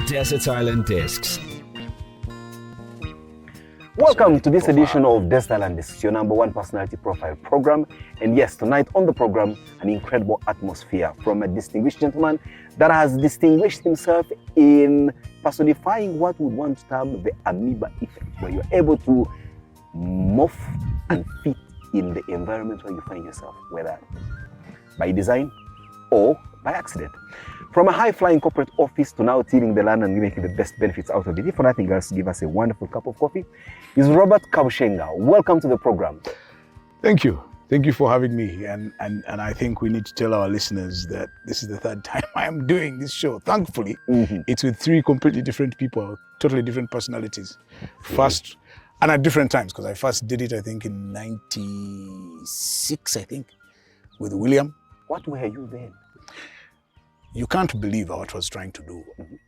Desert Island Discs. Welcome to this edition of Desert Island Discs, your number one personality profile program. And yes, tonight on the program, an incredible atmosphere from a distinguished gentleman that has distinguished himself in personifying what we want to term the amoeba effect, where you're able to morph and fit in the environment where you find yourself, whether by design or by accident. From a high-flying corporate office to now tilling the land and making the best benefits out of it, if for nothing else, give us a wonderful cup of coffee, is Robert Kabushenga. Welcome to the program. Thank you. Thank you for having me. And I think we need to tell our listeners that this is the third time I am doing this show. Thankfully, it's with three completely different people, totally different personalities. First, and at different times, because I first did it, I think, in 96, I think, with William. What were you then? You can't believe what I was trying to do.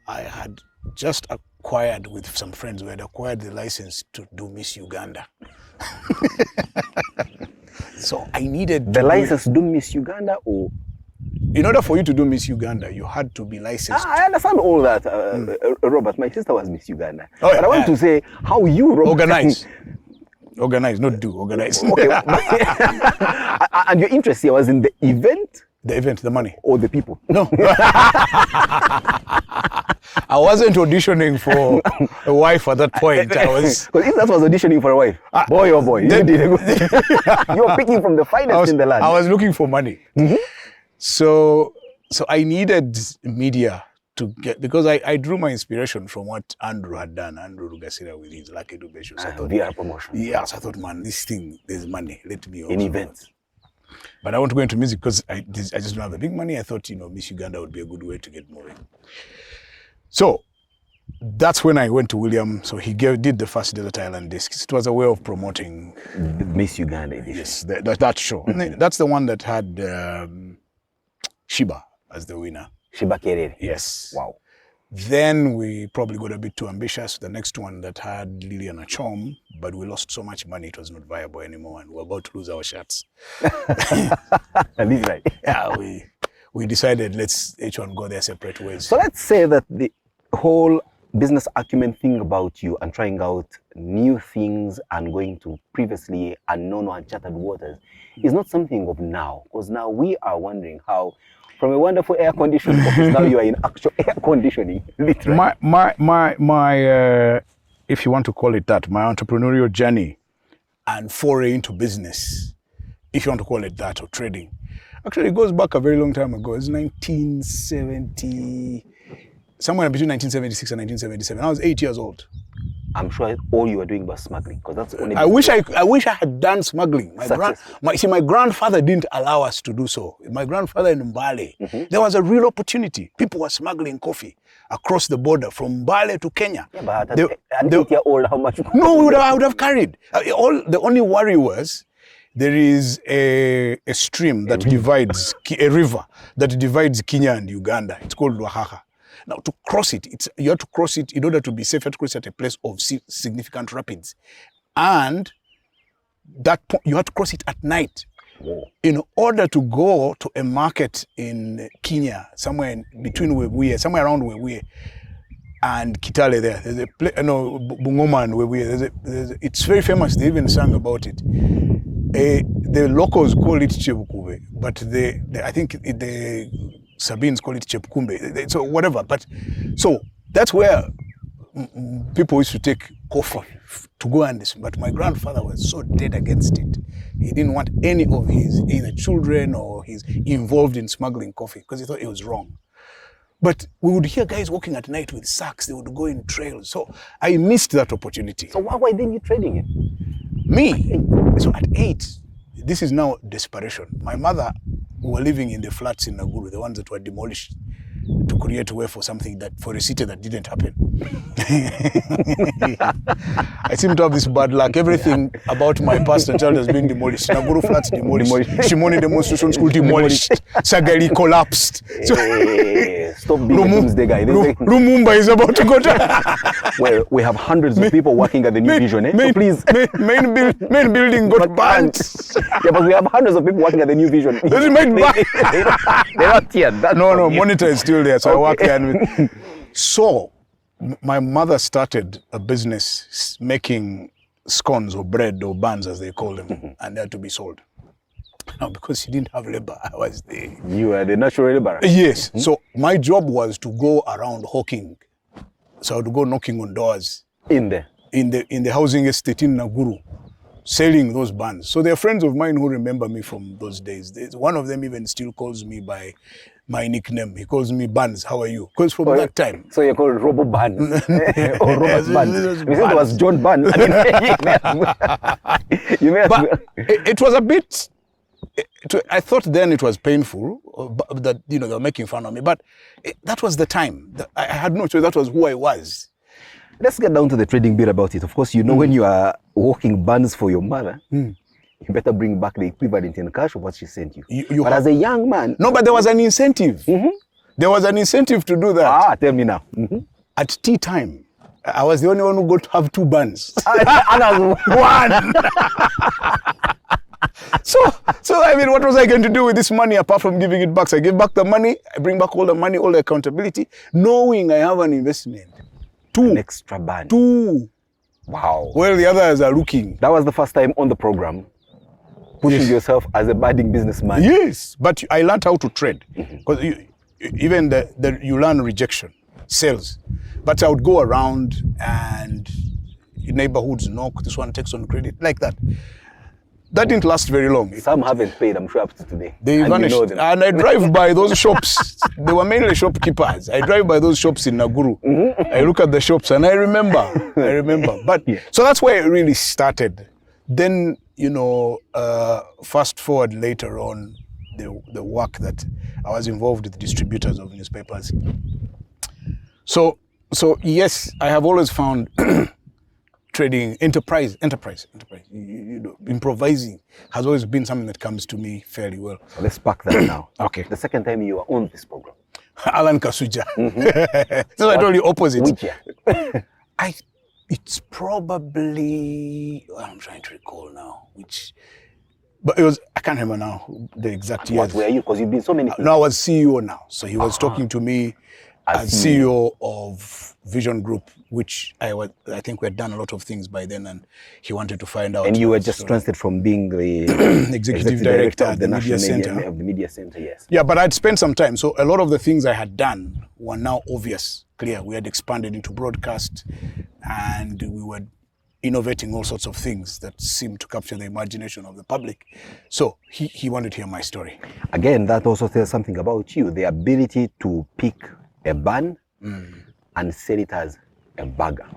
I had just acquired, with some friends, we had acquired the license to do Miss Uganda. So I needed the license to do Miss Uganda, or? In order for you to do Miss Uganda, you had to be licensed. I understand all that, Robert. My sister was Miss Uganda. Oh, yeah, but I want to say how you, Robert... Organize, not do, organize. Okay. And your interest here was in the event? The event, the money. Or the people? No. I wasn't auditioning for a wife at that point. I was... Because if that was auditioning for a wife, boy oh boy, you did a good... You're picking from the finest in the land. I was looking for money. So I needed media to get, because I drew my inspiration from what Andrew had done, Andrew Rugasira with his Lucky Dube show. So I thought, VR promotion. Yes, I thought, man, this thing, there's money. Let me also. In events. But I want to go into music because I just don't have the big money. I thought, Miss Uganda would be a good way to get moving. So that's when I went to William. So he did the first Desert Island Discs. It was a way of promoting the Miss Uganda edition. Yes, that show. That's the one that had Shiba as the winner. Shiba Kerere. Yes. Wow. Then we probably got a bit too ambitious. The next one that had Lilian Achom, but we lost so much money it was not viable anymore, and we're about to lose our shirts. Right. Yeah, we decided let's each one go their separate ways. So let's say that the whole business acumen thing about you and trying out new things and going to previously unknown or uncharted waters is not something of now, because now we are wondering how from a wonderful air conditioned office, now you are in actual air conditioning, literally. My if you want to call it that, my entrepreneurial journey and foray into business, if you want to call it that, or trading, actually it goes back a very long time ago. It's 1970, somewhere between 1976 and 1977. I was 8 years old. I'm sure all you were doing was smuggling, because that's the only... I wish I had done smuggling. My grandfather didn't allow us to do so. My grandfather in Mbale, there was a real opportunity. People were smuggling coffee across the border from Mbale to Kenya. Yeah, but at an 8-year-old, how much? No, I would have carried. The only worry was there is a stream that divides, a river that divides Kenya and Uganda. It's called Wahaha. Now, to cross it, you have to cross it in order to be safe. You have to cross it at a place of significant rapids. And you have to cross it at night. Whoa. In order to go to a market in Kenya, somewhere between Webuye, somewhere around Webuye and Kitale there. There's a place, Bungoma and Webuye. It's very famous. They even sang about it. The locals call it Chebukube, but I think the Sabines call it Chepkumbe, so whatever. But so that's where people used to take coffee to go and listen. But my grandfather was so dead against it. He didn't want any of his either children or his involved in smuggling coffee because he thought it was wrong. But we would hear guys walking at night with sacks. They would go in trails. So I missed that opportunity. So why didn't you trading it? Me? So at 8, this is now desperation. My mother, who were living in the flats in Naguru, the ones that were demolished to create a way for something for a city that didn't happen. I seem to have this bad luck. Everything about my past and child has been demolished. Naguru flats demolished. Shimoni demonstration school demolished. Sagali collapsed. So, stop being a doomsday guy. Lumumba is about to go down. Well, we have hundreds of people working at the New Vision. So please. Main building got burnt. Yeah, but we have hundreds of people working at the New Vision. They're not here. No, monitor is still there. So I work here. So my mother started a business making scones or bread or buns, as they call them, and they had to be sold. Now, because she didn't have labor, I was there. You were the natural laborer. Yes. So my job was to go around hawking. So I would go knocking on doors In there. in the housing estate in Naguru, selling those buns. So there are friends of mine who remember me from those days. One of them even still calls me by my nickname. He calls me Buns. How are you? Because from that time. So you're called Robo Bun or Robert Bun. You said it was John Bun. I mean, you may But it was a bit. I thought then it was painful that they were making fun of me. But that was the time. I had no choice. That was who I was. Let's get down to the trading bit about it. Of course, when you are walking buns for your mother, you better bring back the equivalent in cash of what she sent you. But as a young man... No, but there was an incentive. There was an incentive to do that. Tell me now. At tea time, I was the only one who got to have 2 buns. And as one. So I mean, what was I going to do with this money apart from giving it back? So I give back the money, I bring back all the money, all the accountability, knowing I have an investment. 2. An extra bun. 2. Wow. Well, the others are looking. That was the first time on the program, pushing yourself as a budding businessman. Yes, but I learned how to trade. Because even you learn rejection, sales. But I would go around and neighborhoods knock, this one takes on credit, like that. That didn't last very long. Some haven't paid, I'm sure, up to today. They vanished. And I drive by those shops. They were mainly shopkeepers. I drive by those shops in Naguru. I look at the shops and I remember. But so that's where it really started. Then, fast forward later on, the work that I was involved with distributors of newspapers. So yes, I have always found trading, enterprise. Improvising has always been something that comes to me fairly well. So let's pack that now. Okay. The second time you were on this program. Alan Kasuja. So I told you opposite. Which year? It's probably, I'm trying to recall now, but it was, I can't remember now the exact year. What were you? Because you've been so many things. No, I was CEO now. So he was talking to me as CEO of Vision Group, which I think we had done a lot of things by then, and he wanted to find out. And you were just transferred from being the executive director of the National Media Center. Center. Of the Media Center, yes. Yeah, but I'd spent some time. So a lot of the things I had done were now obvious, clear. We had expanded into broadcast and we were innovating all sorts of things that seemed to capture the imagination of the public. So he wanted to hear my story. Again, that also tells something about you, the ability to pick a bun and sell it as a burger.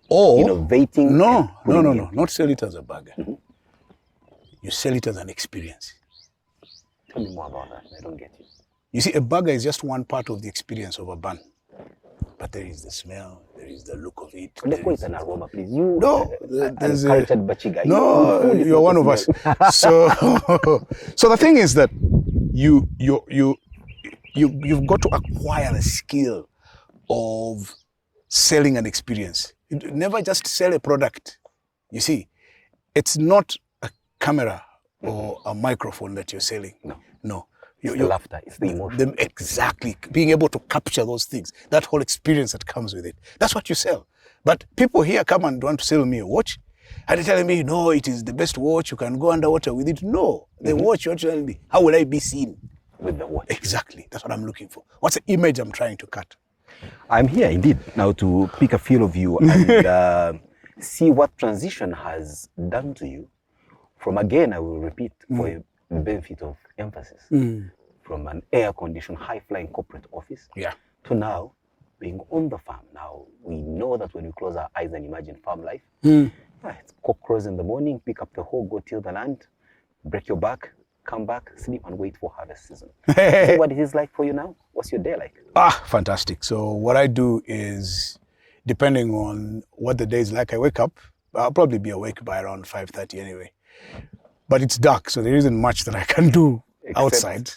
Or innovating. No, not sell it as a burger. You sell it as an experience. Tell me more about that. I don't get you. You see, a burger is just one part of the experience of a bun. But there is the smell, there is the look of it. Let's call it an aroma, please. There's a cultured Bachiga. No, you're one of us. So the thing is that you've got to acquire the skill of selling an experience. Never just sell a product. You see, it's not a camera or a microphone that you're selling. No. It's the laughter, it's the emotion. Exactly. Being able to capture those things, that whole experience that comes with it. That's what you sell. But people here come and want to sell me a watch. And they're telling me, no, it is the best watch. You can go underwater with it. No, the watch, you're telling me, how will I be seen? With the watch. Exactly. That's what I'm looking for. What's the image I'm trying to cut? I'm here indeed now to pick a feel of you and see what transition has done to you from, again, I will repeat for the benefit of emphasis, from an air-conditioned, high-flying corporate office to now being on the farm. Now, we know that when we close our eyes and imagine farm life, it's cock crows in the morning, pick up the hoe, go till the land, break your back, come back, sleep, and wait for harvest season. See what it is like for you now? What's your day like? Fantastic. So what I do is, depending on what the day is like, I wake up. I'll probably be awake by around 5:30 anyway. But it's dark, so there isn't much that I can do outside.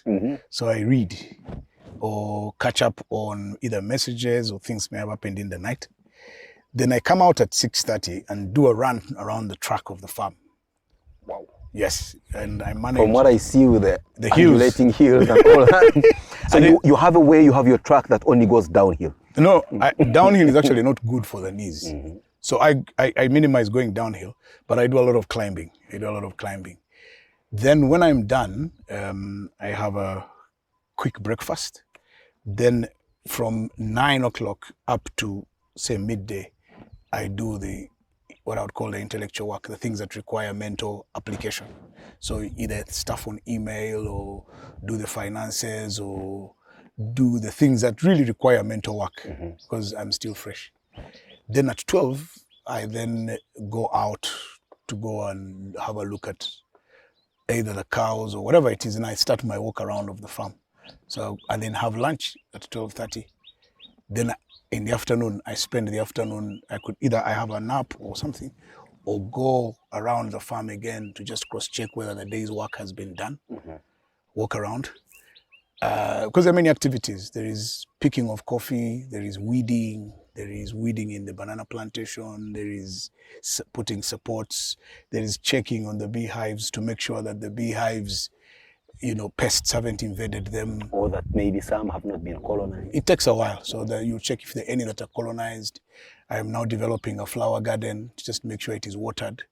So I read or catch up on either messages or things may have happened in the night. Then I come out at 6:30 and do a run around the track of the farm. Wow. Yes, and I manage. From what I see with the hills. undulating hills and all that. So you have a way, you have your track that only goes downhill. No, downhill is actually not good for the knees. So I minimize going downhill, but I do a lot of climbing. Then when I'm done, I have a quick breakfast. Then from 9 o'clock up to, say, midday, I do what I would call the intellectual work, the things that require mental application. So either stuff on email or do the finances or do the things that really require mental work because I'm still fresh. Then at 12, I then go out to go and have a look at either the cows or whatever it is, and I start my walk around of the farm. So I then have lunch at 12:30. Then in the afternoon, I spend the afternoon, I have a nap or something, or go around the farm again to just cross-check whether the day's work has been done, walk around. Because there are many activities. There is picking of coffee, there is weeding in the banana plantation, there is putting supports, there is checking on the beehives to make sure that the beehives, pests haven't invaded them. Or that maybe some have not been colonized. It takes a while, so that you check if there are any that are colonized. I am now developing a flower garden to just make sure it is watered.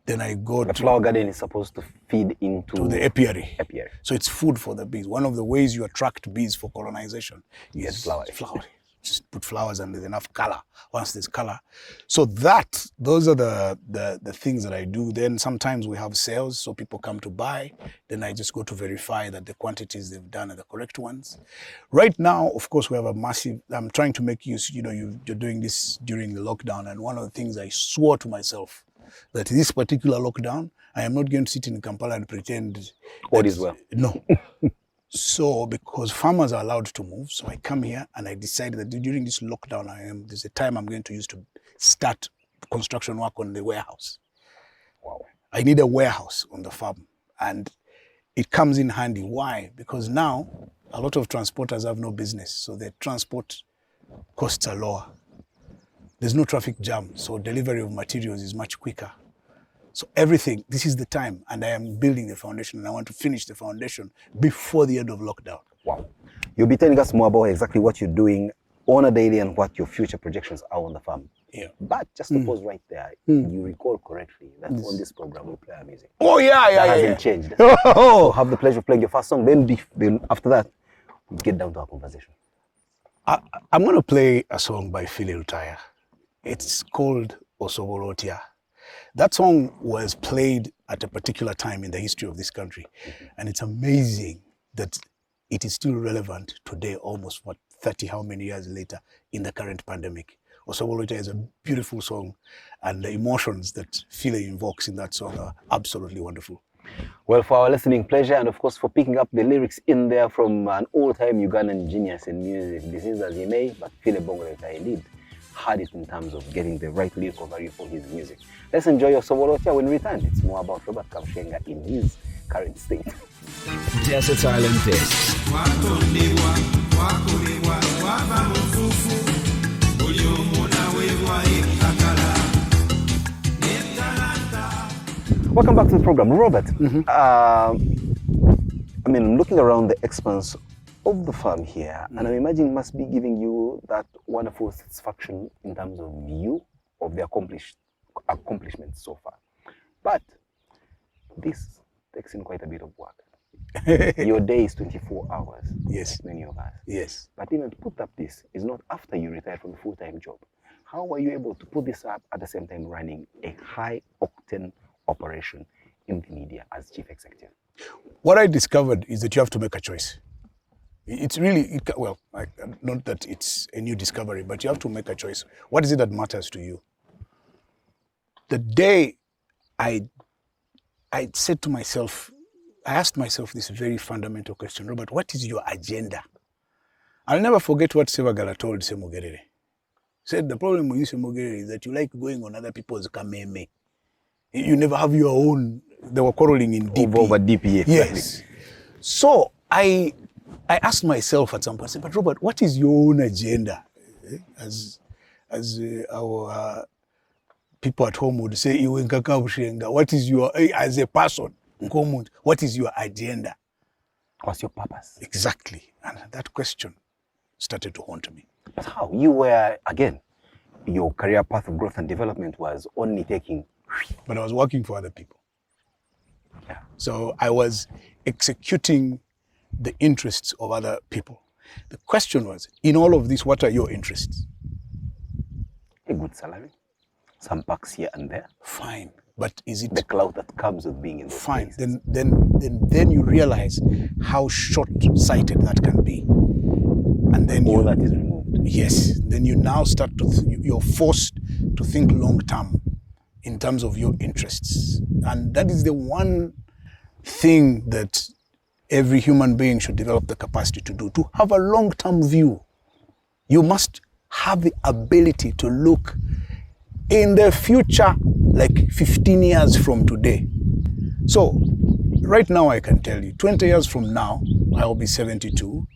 Then I go the flower garden is supposed to feed into the apiary. Apiary. So it's food for the bees. One of the ways you attract bees for colonization is flowers. Just put flowers and there's enough color. Once there's color. So those are the things that I do. Then sometimes we have sales, so people come to buy. Then I just go to verify that the quantities they've done are the correct ones. Right now, of course, we have I'm trying to make use, you're doing this during the lockdown. And one of the things I swore to myself, that this particular lockdown, I am not going to sit in Kampala and pretend all is well. No. So, because farmers are allowed to move, so I come here and I decide that during this lockdown, there's a time I'm going to use to start construction work on the warehouse. Wow. I need a warehouse on the farm, and it comes in handy. Why? Because now a lot of transporters have no business, so their transport costs are lower. There's no traffic jam, so delivery of materials is much quicker. So everything, this is the time, and I am building the foundation, and I want to finish the foundation before the end of lockdown. Wow. You'll be telling us more about exactly what you're doing on a daily and what your future projections are on the farm. Yeah. But just to pause right there, you recall correctly that on this program we play our music. Oh, yeah. That hasn't changed. So have the pleasure of playing your first song, then after that, we'll get down to our conversation. I'm going to play a song by Philly Lutaya. It's called Osobolotia. That song was played at a particular time in the history of this country. And it's amazing that it is still relevant today, almost 30 how many years later in the current pandemic. Osobolotia is a beautiful song, and the emotions that Philly invokes in that song are absolutely wonderful. Well, for our listening pleasure, and of course for picking up the lyrics in there from an old-time Ugandan genius in music, this is as he may, but Philly Bongoleta indeed had it in terms of getting the right lyrical value for his music. Let's enjoy your Sobolotia when we return. It's more about Robert Kabushenga in his current state. Desert Island Discs. Welcome back to the program. Robert, looking around the expanse of the farm here, and I'm imagining it must be giving you that wonderful satisfaction in terms of view of the accomplishments so far. But this takes in quite a bit of work. Your day is 24 hours. Yes. Like many of us. Yes. But even to put up this is not after you retire from a full-time job. How were you able to put this up at the same time running a high-octane operation in the media as chief executive? What I discovered is that you have to make a choice. It's really, not that it's a new discovery, but you have to make a choice. What is it that matters to you? The day I said to myself, I asked myself this very fundamental question, Robert, what is your agenda? I'll never forget what Sevagala told Semugerere. He said, the problem with you, Semugerere, is that you like going on other people's kameme. You never have your own. They were quarreling in DP. Over DP, yes. So I asked myself at some point, I said, but Robert, what is your own agenda? As our people at home would say, what is your, as a person, what is your agenda? What's your purpose? Exactly. And that question started to haunt me. But how? You were, again, your career path of growth and development was only taking... But I was working for other people. Yeah. So I was executing the interests of other people. The question was, in all of this, what are your interests? A good salary, some perks here and there. Fine, but is it... The clout that comes with being in those Fine, places. then you realize how short-sighted that can be. And then all that is removed. Yes, then you now start to, you're forced to think long-term in terms of your interests. And that is the one thing that every human being should develop the capacity to do, to have a long-term view. You must have the ability to look in the future, like 15 years from today. So right now I can tell you, 20 years from now, I'll be 72,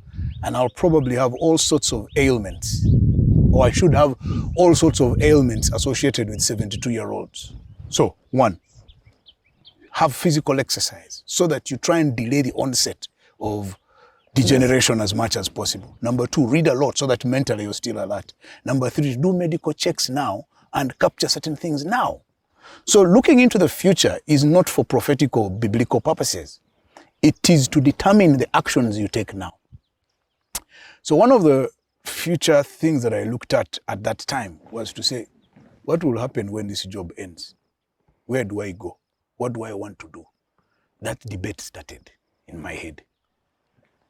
and I'll probably have all sorts of ailments, or I should have all sorts of ailments associated with 72-year-olds. So, one, have physical exercise so that you try and delay the onset of degeneration as much as possible. Number two, read a lot so that mentally you're still alert. Number three, do medical checks now and capture certain things now. So looking into the future is not for prophetic or biblical purposes. It is to determine the actions you take now. So one of the future things that I looked at that time was to say, what will happen when this job ends? Where do I go? What do I want to do? That debate started in my head.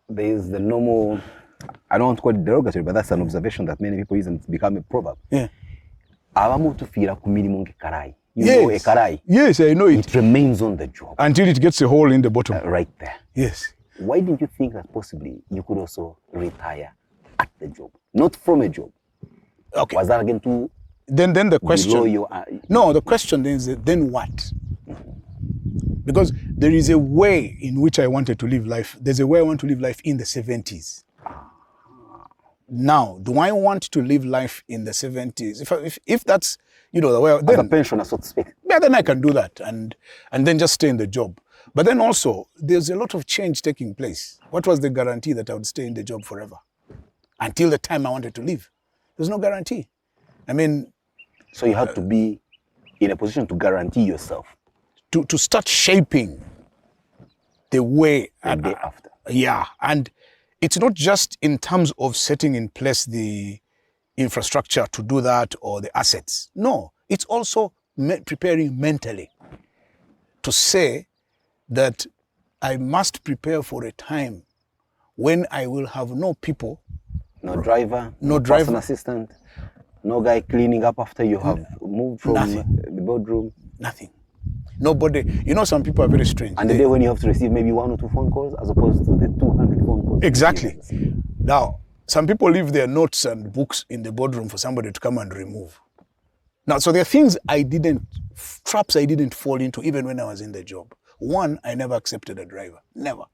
There is the normal, I don't want to call it derogatory, but that's an observation that many people use and it's become a proverb. Yeah. Abamu tufira ku mirimu ng'ekarai. You know a karai. Yes, I know it. It remains on the job. Until it gets a hole in the bottom. Right there. Yes. Why didn't you think that possibly you could also retire at the job? Not from a job. Okay. Was that again too Then the question... below your... No, the question is, then what? Because there is a way in which I wanted to live life. There's a way I want to live life in the 70s. Now, do I want to live life in the 70s? If that's, the way... Then, as a pensioner, so to speak. Yeah, then I can do that and then just stay in the job. But then also, there's a lot of change taking place. What was the guarantee that I would stay in the job forever? Until the time I wanted to leave. There's no guarantee. I mean... So you had to be in a position to guarantee yourself. To start shaping the way... The day after. Yeah, and it's not just in terms of setting in place the infrastructure to do that or the assets. No, it's also preparing mentally to say that I must prepare for a time when I will have no people. No driver, no driver, personal assistant, no guy cleaning up after you have moved from the boardroom. Nothing. Nobody. Some people are very strange. And the day when you have to receive maybe 1 or 2 phone calls as opposed to the 200 phone calls. Exactly. Now, some people leave their notes and books in the boardroom for somebody to come and remove. Now, so there are things traps I didn't fall into even when I was in the job. One, I never accepted a driver. Never.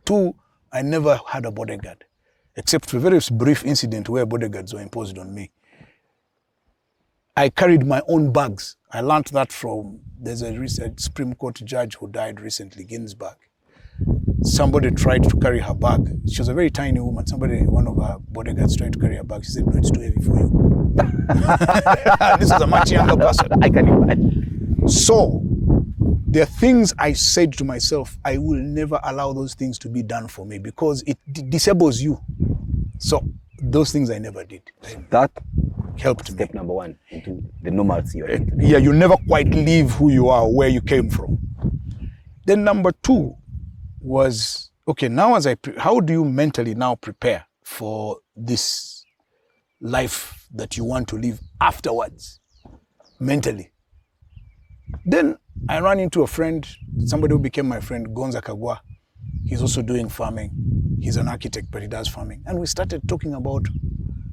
Two, I never had a bodyguard, except for a very brief incident where bodyguards were imposed on me. I carried my own bags. I learned that from, there's a recent Supreme Court judge who died recently, Ginsburg. Somebody tried to carry her bag. She was a very tiny woman. One of her bodyguards tried to carry her bag. She said, no, it's too heavy for you. This is a much younger person. I can imagine. So, there are things I said to myself, I will never allow those things to be done for me because it disables you. So, those things I never did. That helped me. Step number one into the normalcy you're in. Yeah, you never quite leave who you are, where you came from. Then number two was, okay, now how do you mentally now prepare for this life that you want to live afterwards, mentally? Then I ran into a friend, somebody who became my friend, Gonza Kagwa. He's also doing farming. He's an architect, but he does farming. And we started talking about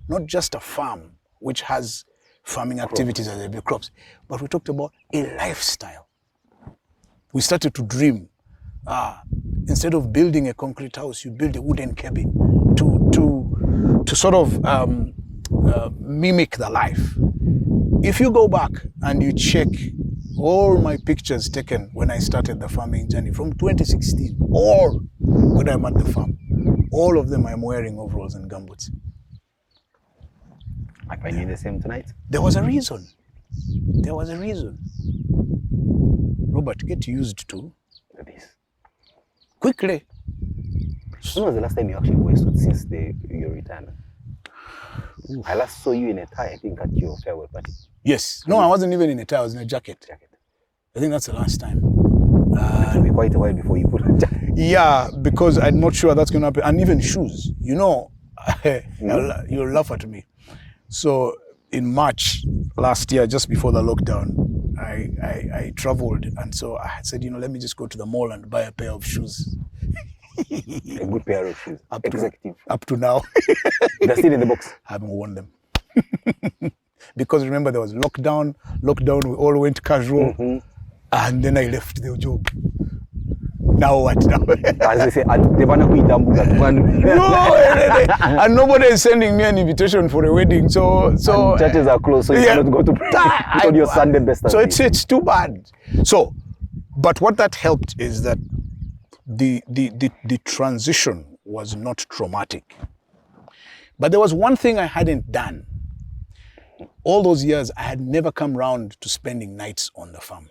not just a farm, which has farming activities as the crops, but we talked about a lifestyle. We started to dream. Instead of building a concrete house, you build a wooden cabin to sort of mimic the life. If you go back and you check all my pictures taken when I started the farming journey from 2016, all when I'm at the farm, all of them I'm wearing overalls and gumboots. When you're the same tonight? There was a reason. There was a reason. Robert, get used to This. quickly. When was the last time you actually wore a suit since your return? I last saw you in a tie, I think, at your farewell party. Yes. No, I wasn't even in a tie. I was in a jacket. I think that's the last time. It will be quite a while before you put on jacket. Yeah, because I'm not sure that's going to happen. And even shoes. You know, you'll laugh at me. So in March last year, just before the lockdown, I traveled. And so I said, let me just go to the mall and buy a pair of shoes. A good pair of shoes. Up to now. They're still in the box. I haven't worn them. Because remember, there was lockdown. Lockdown, we all went casual. And then I left the job. Now what? As they say, they want to quit No, and nobody is sending me an invitation for a wedding. So and churches are closed, so you cannot go to pray. Put on your Sunday best. So it's too bad. So, but what that helped is that the transition was not traumatic. But there was one thing I hadn't done. All those years, I had never come round to spending nights on the farm.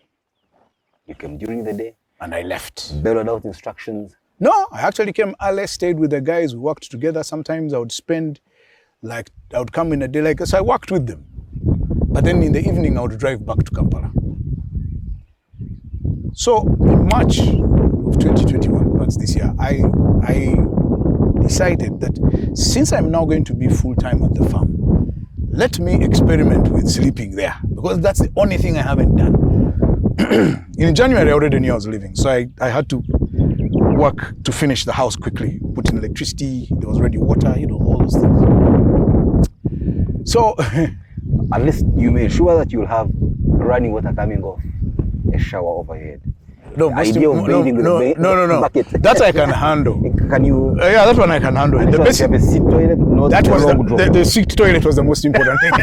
You came during the day? And I left. Bellowed out instructions? No, I actually came early, stayed with the guys, we worked together. Sometimes I would spend, I would come in a day so I worked with them. But then in the evening, I would drive back to Kampala. So in March of 2021, that's this year, I decided that since I'm now going to be full-time at the farm, let me experiment with sleeping there, because that's the only thing I haven't done. In January, I already knew I was leaving, so I had to work to finish the house quickly, put in electricity, there was already water, all those things. So, at least you made sure that you'll have running water coming off a shower overhead. No, no. Bucket. That I can handle. Can you? Yeah, that one I can handle. The best. You have a seat toilet. Not that was the seat toilet was the most important thing.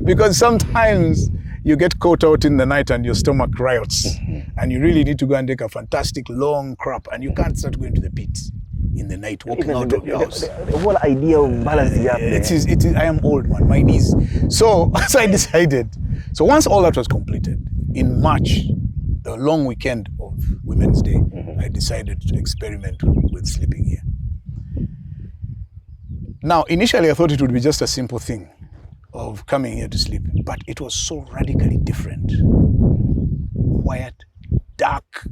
Because sometimes you get caught out in the night and your stomach riots, and you really need to go and take a fantastic long crap, and you can't start going to the pit in the night, walking out of your house. The whole idea of balancing up. It is. I am old, man. My knees. So I decided. So once all that was completed, in March, the long weekend of Women's Day, I decided to experiment with sleeping here. Now, initially, I thought it would be just a simple thing of coming here to sleep, but it was so radically different. Quiet, dark,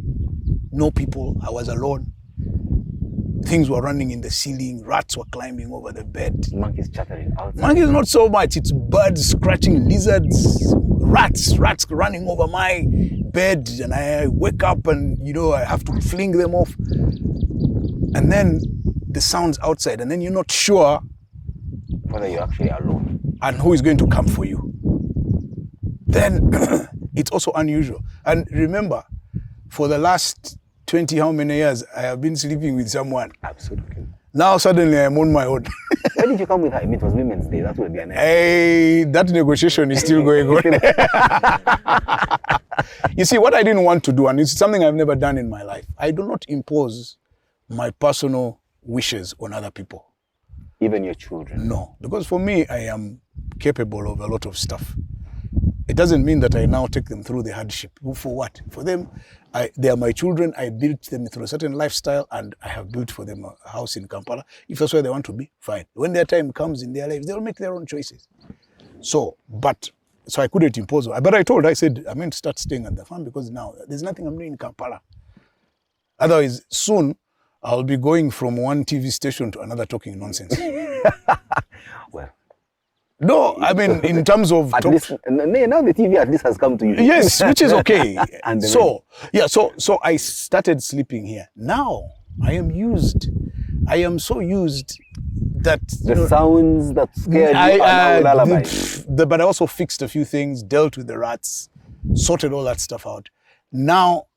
no people. I was alone. Things were running in the ceiling. Rats were climbing over the bed. Monkeys chattering outside. Monkeys not so much. It's birds scratching, lizards, rats running over my bed, and I wake up and I have to fling them off. And then the sounds outside, and then you're not sure whether you're actually alone and who is going to come for you. Then it's also unusual. And remember, for the last 20 how many years, I have been sleeping with someone. Absolutely. Now suddenly I'm on my own. Why did you come with her? It was Women's Day. That would be nice. Hey, that negotiation is still going on. You see, what I didn't want to do, and it's something I've never done in my life, I do not impose my personal wishes on other people. Even your children? No, because for me, I am capable of a lot of stuff. It doesn't mean that I now take them through the hardship. For what? For them, they are my children. I built them through a certain lifestyle, and I have built for them a house in Kampala. If that's where they want to be, fine. When their time comes in their lives, they'll make their own choices. So I couldn't impose. But I said, I'm going to start staying at the farm because now there's nothing I'm doing in Kampala. Otherwise, soon, I'll be going from one TV station to another talking nonsense. Well. No, I mean, in terms of... At least, now the TV at least has come to you. Yes, which is okay. So I started sleeping here. Now, I am used. I am so used that... The sounds that scared you are now lullabies. But I also fixed a few things, dealt with the rats, sorted all that stuff out. Now,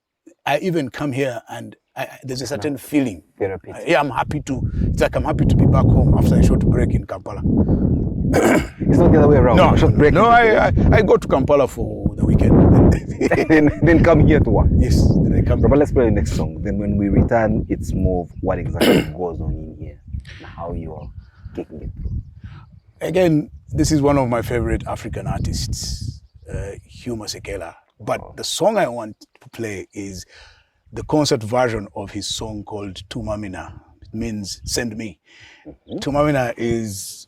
I even come here and there's a certain feeling. Therapeutic. I'm happy to... It's like I'm happy to be back home after a short break in Kampala. It's not the other way around. No, I go to Kampala for the weekend. then come here to work. Yes, then I come. But let's play the next song. Then when we return, it's more of what exactly goes on in here and how you are kicking it through. Again, this is one of my favorite African artists, Hugh Masekela. But the song I want to play is the concert version of his song called Tumamina. It means send me. Tumamina is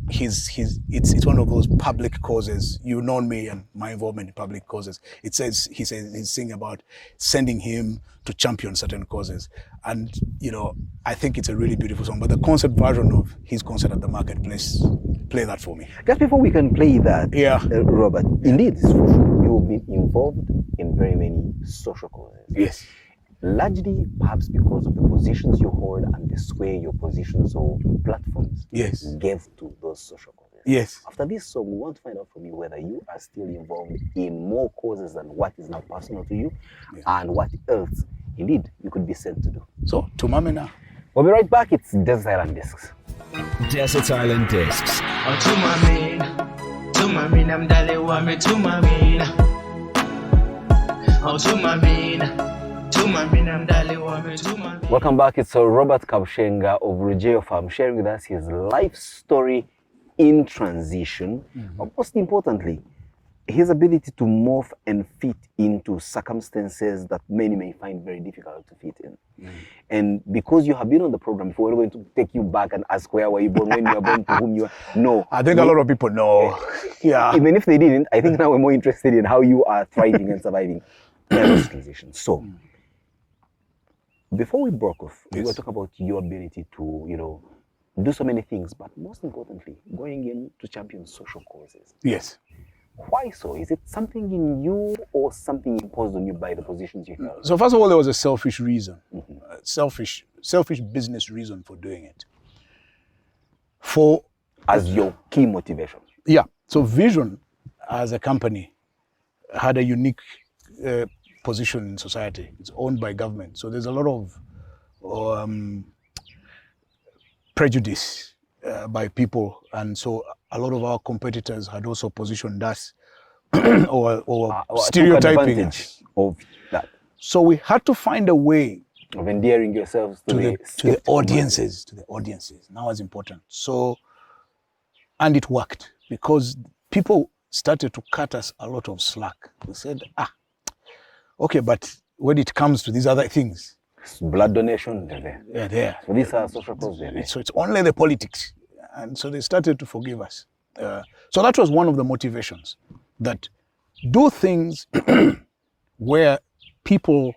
it's one of those public causes. You know me and my involvement in public causes. He says he's singing about sending him to champion certain causes. And I think it's a really beautiful song. But the concert version of his concert at the marketplace, play that for me. Just before we can play that, Yeah. Robert, indeed, you've been involved in very many social causes. Yes. Largely, perhaps because of the positions you hold and the sway your positions or platforms Yes. gave to those social causes. Yes. After this song, we want to find out from you whether you are still involved in more causes than what is now personal to you, and what else, indeed, you could be sent to do. So, Tumamina. We'll be right back. It's Desert Island Discs. Desert Island Discs. Oh, Tumamina, mdale wame Tumamina. Oh, Tumamina. Welcome back. It's Robert Kabushenga of Rugeo Farm sharing with us his life story in transition. But most importantly, his ability to morph and fit into circumstances that many may find very difficult to fit in. And because you have been on the program before, we're going to take you back and ask where were you born, when you were born, to whom you are. No. I think a lot of people know. Yeah. Even if they didn't, I think now we're more interested in how you are thriving and surviving this transition. So, before we broke off, we were talking about your ability to, do so many things, but most importantly, going in to champion social causes. Yes. Why so? Is it something in you or something imposed on you by the positions you held? So first of all, there was a selfish reason, selfish business reason for doing it. As your key motivation. Yeah. So Vision, as a company, had a unique position in society. It's owned by government. So there's a lot of prejudice by people. And so a lot of our competitors had also positioned us or stereotyping us. Of that. So we had to find a way of endearing yourselves to the audiences. Now it's important. So, and it worked because people started to cut us a lot of slack. We said, okay, but when it comes to these other things, blood donation, they're there. So these are social causes. So it's only the politics. And so they started to forgive us. So that was one of the motivations, that do things where people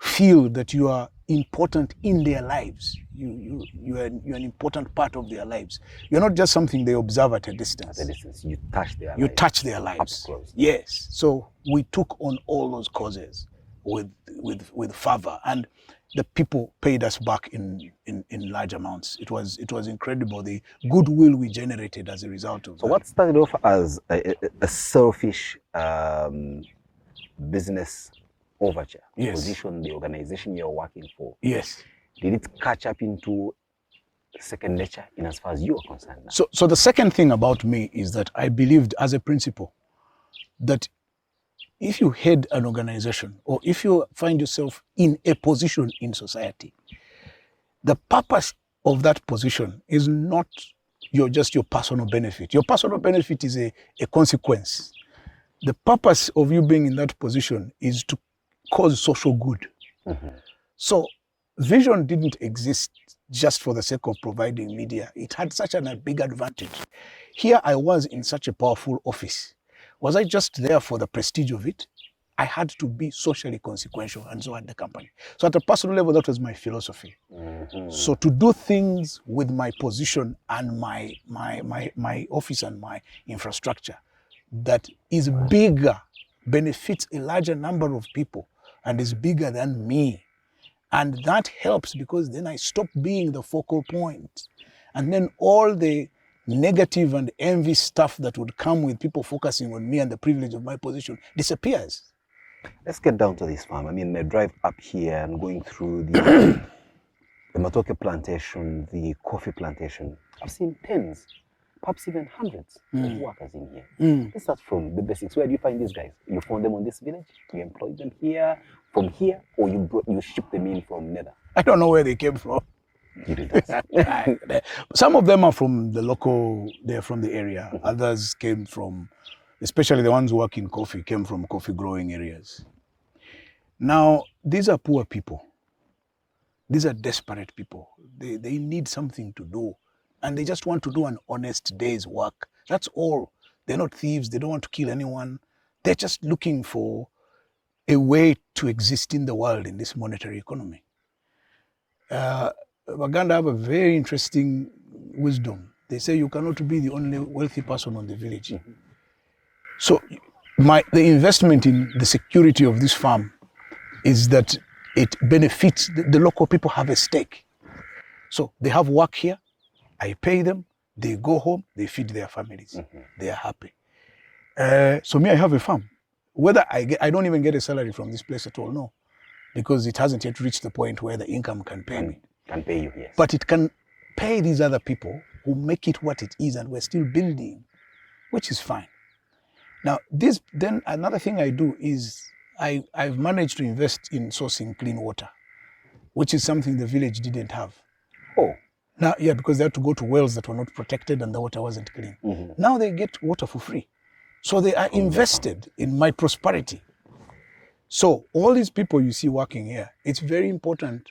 feel that you are important in their lives. You're an important part of their lives. You're not just something they observe at a distance. You touch their lives. You touch their lives. Yes. So we took on all those causes with fervor, and the people paid us back in large amounts. It was incredible, the goodwill we generated as a result of that. So what started off as a selfish business overture, position, the organization you're working for. Yes. Did it catch up into second nature in as far as you are concerned now? So the second thing about me is that I believed as a principle that if you head an organization or if you find yourself in a position in society, the purpose of that position is not just your personal benefit. Your personal benefit is a consequence. The purpose of you being in that position is to cause social good. So Vision didn't exist just for the sake of providing media. It had such a big advantage. Here I was in such a powerful office. Was I just there for the prestige of it? I had to be socially consequential, and so had the company. So at a personal level, that was my philosophy. So to do things with my position and my office and my infrastructure that is bigger, benefits a larger number of people, and is bigger than me. And that helps because then I stop being the focal point. And then all the negative and envy stuff that would come with people focusing on me and the privilege of my position disappears. Let's get down to this farm. I mean, I drive up here and going through the matoke plantation, the coffee plantation. I've seen tens, perhaps even hundreds of workers in here. Let's start from the basics. Where do you find these guys? You found them on this village? You employed them here, from here, or you ship them in from Nether? I don't know where they came from. You do that. Some of them are from the local, they're from the area. Others came from, especially the ones who work in coffee, came from coffee growing areas. Now, these are poor people. These are desperate people. They need something to do. And they just want to do an honest day's work. That's all. They're not thieves. They don't want to kill anyone. They're just looking for a way to exist in the world in this monetary economy. Baganda have a very interesting wisdom. They say you cannot be the only wealthy person on the village. Mm-hmm. So the investment in the security of this farm is that it benefits the local people have a stake. So they have work here, I pay them, they go home, they feed their families. Mm-hmm. They are happy. So me, I have a farm. Whether I don't even get a salary from this place at all, no. Because it hasn't yet reached the point where the income can pay me. Can pay you, yes. But it can pay these other people who make it what it is, and we're still building, which is fine. Now, then another thing I do is I've managed to invest in sourcing clean water, which is something the village didn't have. Oh. Now, yeah, because they had to go to wells that were not protected and the water wasn't clean. Mm-hmm. Now they get water for free. So they are invested in my prosperity. So all these people you see working here, it's very important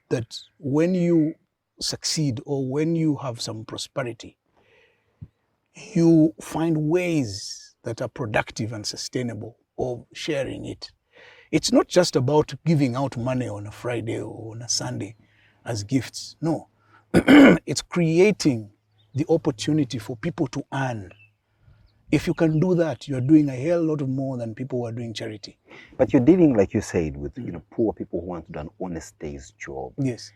that when you succeed or when you have some prosperity, you find ways that are productive and sustainable of sharing it. It's not just about giving out money on a Friday or on a Sunday as gifts. No, it's creating the opportunity for people to earn. If you can do that, you're doing a hell lot more than people who are doing charity. But you're dealing, like you said, with poor people who want to do an honest day's job. Yes.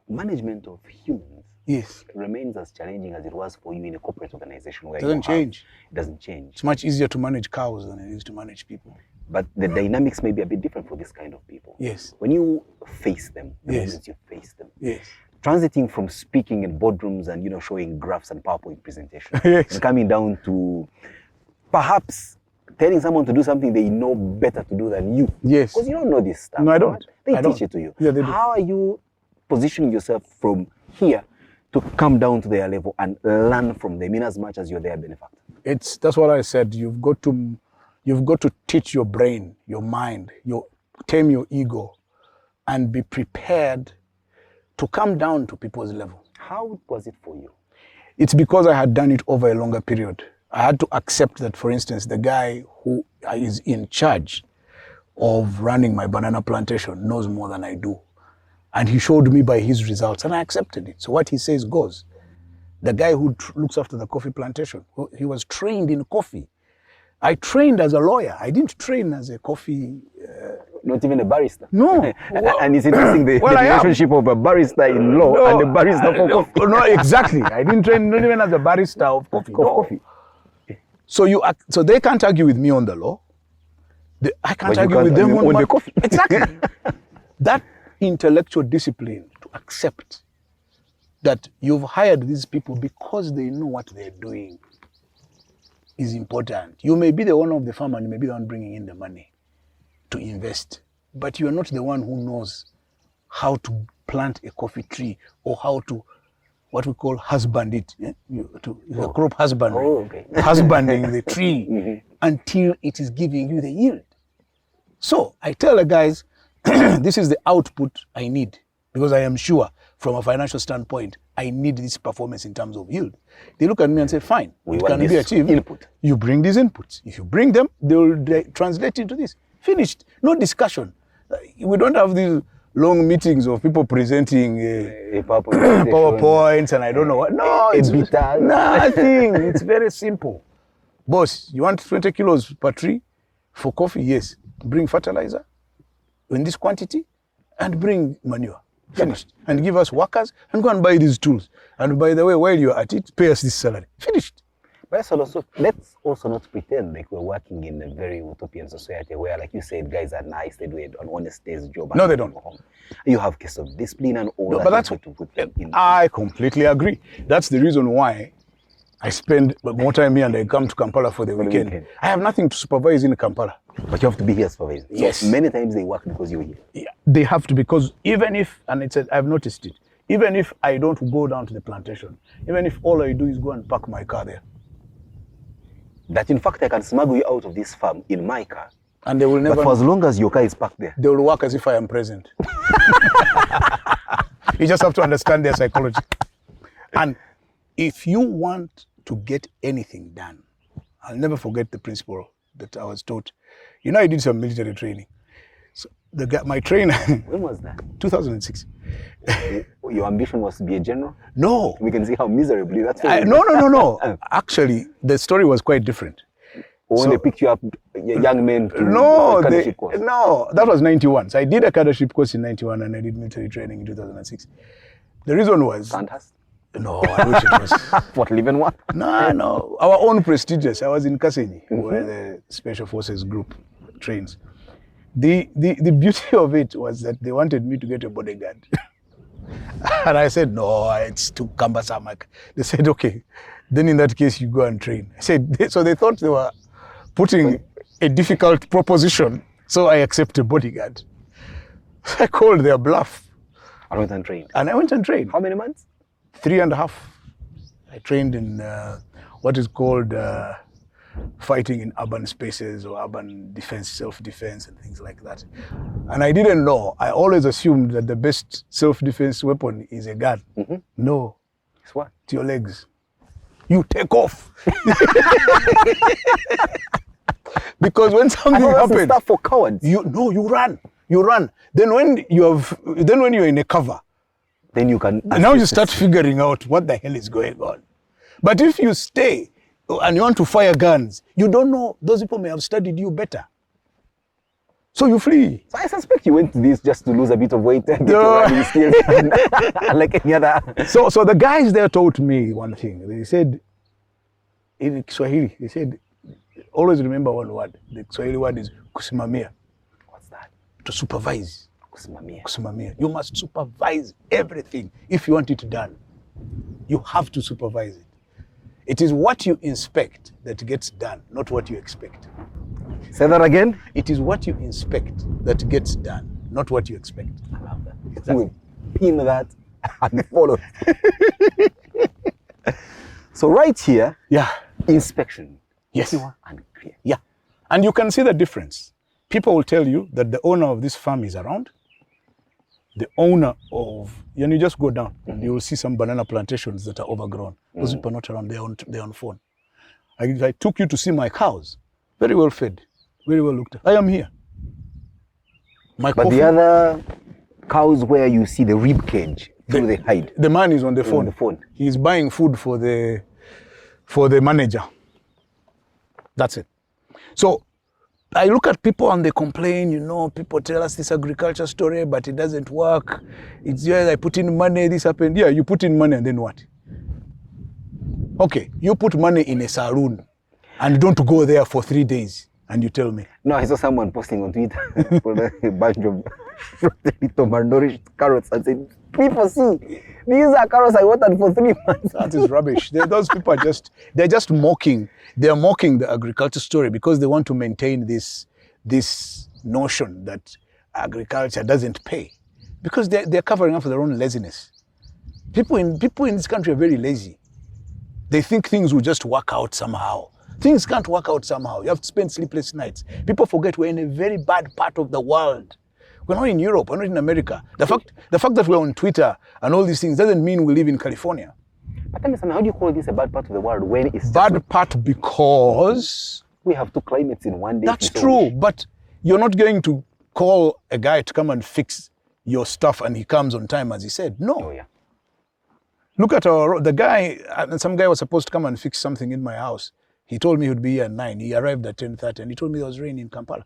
Management of humans remains as challenging as it was for you in a corporate organization where it doesn't change. It doesn't change. It's much easier to manage cows than it is to manage people. But the dynamics may be a bit different for this kind of people. Yes. When you face them, the moments you face them. Yes. Transiting from speaking in boardrooms and showing graphs and PowerPoint presentations, yes. and coming down to perhaps telling someone to do something they know better to do than you. Yes. Because you don't know this stuff. No, I don't. They teach it to you. Yeah, they do. How are you positioning yourself from here to come down to their level and learn from them in as much as you're their benefactor? That's what I said. You've got to teach your brain, your mind, tame your ego, and be prepared to come down to people's level. How was it for you? It's because I had done it over a longer period. I had to accept that, for instance, the guy who is in charge of running my banana plantation knows more than I do. And he showed me by his results, and I accepted it. So what he says goes. The guy who looks after the coffee plantation, he was trained in coffee. I trained as a lawyer. I didn't train as a coffee... Not even a barrister. No. And it's interesting the relationship of a barrister in law and a barrister for coffee. No, exactly. I didn't train not even as a barrister of coffee. Coffee. So they can't argue with me on the law. I can't argue with them on the coffee. Exactly. That intellectual discipline to accept that you've hired these people because they know what they're doing is important. You may be the owner of the farm and you may be the one bringing in the money to invest, but you are not the one who knows how to plant a coffee tree or how to, what we call husband it, crop husbandry. Oh, okay. Husbanding the tree until it is giving you the yield. So I tell the guys, this is the output I need, because I am sure from a financial standpoint, I need this performance in terms of yield. They look at me and say, fine, it can be achieved. Input. You bring these inputs. If you bring them, they translate into this. Finished. No discussion. We don't have these long meetings of people presenting PowerPoints and I don't know what. No, it's nothing. It's very simple. Boss, you want 20 kilos per tree for coffee? Yes. Bring fertilizer in this quantity and bring manure. Finished. And give us workers and go and buy these tools. And by the way, while you're at it, pay us this salary. Finished. But let's also not pretend like we're working in a very utopian society where, like you said, guys are nice, they do an honest day's job. No, they don't. You have case of discipline and all that. But that's what to put them in. I completely agree. That's the reason why I spend more time here and I come to Kampala for the weekend. I have nothing to supervise in Kampala. But you have to be here supervising. Yes. So many times they work because you're here. Yeah, they have to, because even if, and I've noticed it, Even if I don't go down to the plantation, even if all I do is go and park my car there. That in fact I can smuggle you out of this farm in my car. And they will never. But for as long as your car is parked there. They will work as if I am present. You just have to understand their psychology. And if you want to get anything done, I'll never forget the principle that I was taught. You know, I did some military training. So my trainer. When was that? 2006. Your ambition was to be a general? No. We can see how miserably that's. No. Actually, the story was quite different. When they picked you up, young men. No, that was 91. So I did a cadetship course in 91 and I did military training in 2006. The reason was. Fantastic. No, I wish it was. What, live and what? No. Our own prestigious. I was in Kasyate, where the Special Forces group trains. The beauty of it was that they wanted me to get a bodyguard. And I said, no, it's too cumbersome. They said, okay, then in that case, you go and train. I said, so they thought they were putting a difficult proposition, so I accept a bodyguard. I called their bluff. I went and trained. And I went and trained. How many months? 3.5. I trained in what is called fighting in urban spaces or urban defense, self-defense and things like that. And I didn't know. I always assumed that the best self-defense weapon is a gun. Mm-hmm. No. It's what? It's your legs. You take off. Because when something happens, stuff for cowards. You run. You run. Then when you're in a cover, then you can. Now you start figuring out what the hell is going on. But if you stay and you want to fire guns, you don't know. Those people may have studied you better. So you flee. So I suspect you went to this just to lose a bit of weight and get your skills, like any other. So the guys there taught me one thing. They said in Swahili, they said, always remember one word. The Swahili word is kusimamia. What's that? To supervise. Kusimamia. Kusimamia. You must supervise everything if you want it done. You have to supervise it. It is what you inspect that gets done, not what you expect. Say that again. It is what you inspect that gets done, not what you expect. I love that. Exactly. We'll pin that and follow. So right here, yeah, inspection. Yes. And clear. Yeah. And you can see the difference. People will tell you that the owner of this farm is around. The owner of, and you just go down and you will see some banana plantations that are overgrown. Those people are not around, they're on phone. I took you to see my cows. Very well fed, very well looked at. I am here. But the other cows where you see the rib cage through the hide. The man is on the phone. He's buying food for the manager. That's it. So I look at people and they complain, people tell us this agriculture story, but it doesn't work. It's I put in money, this happened. Yeah, you put in money and then what? Okay, you put money in a saloon and don't go there for 3 days and you tell me. No, I saw someone posting on Twitter for a bunch of malnourished carrots and said, people see, these are carrots I watered for 3 months. That is rubbish. Those people are they're just mocking. They're mocking the agriculture story because they want to maintain this notion that agriculture doesn't pay. Because they're covering up for their own laziness. People in this country are very lazy. They think things will just work out somehow. Things can't work out somehow. You have to spend sleepless nights. People forget we're in a very bad part of the world. We're not in Europe, we're not in America. The fact that we're on Twitter and all these things doesn't mean we live in California. But tell me something, how do you call this a bad part of the world when it's bad part because we have 2 climates in one day? That's true, but you're not going to call a guy to come and fix your stuff and he comes on time as he said. No. Oh, yeah. Look at some guy was supposed to come and fix something in my house. He told me he would be here at 9. He arrived at 10:30 and he told me there was rain in Kampala.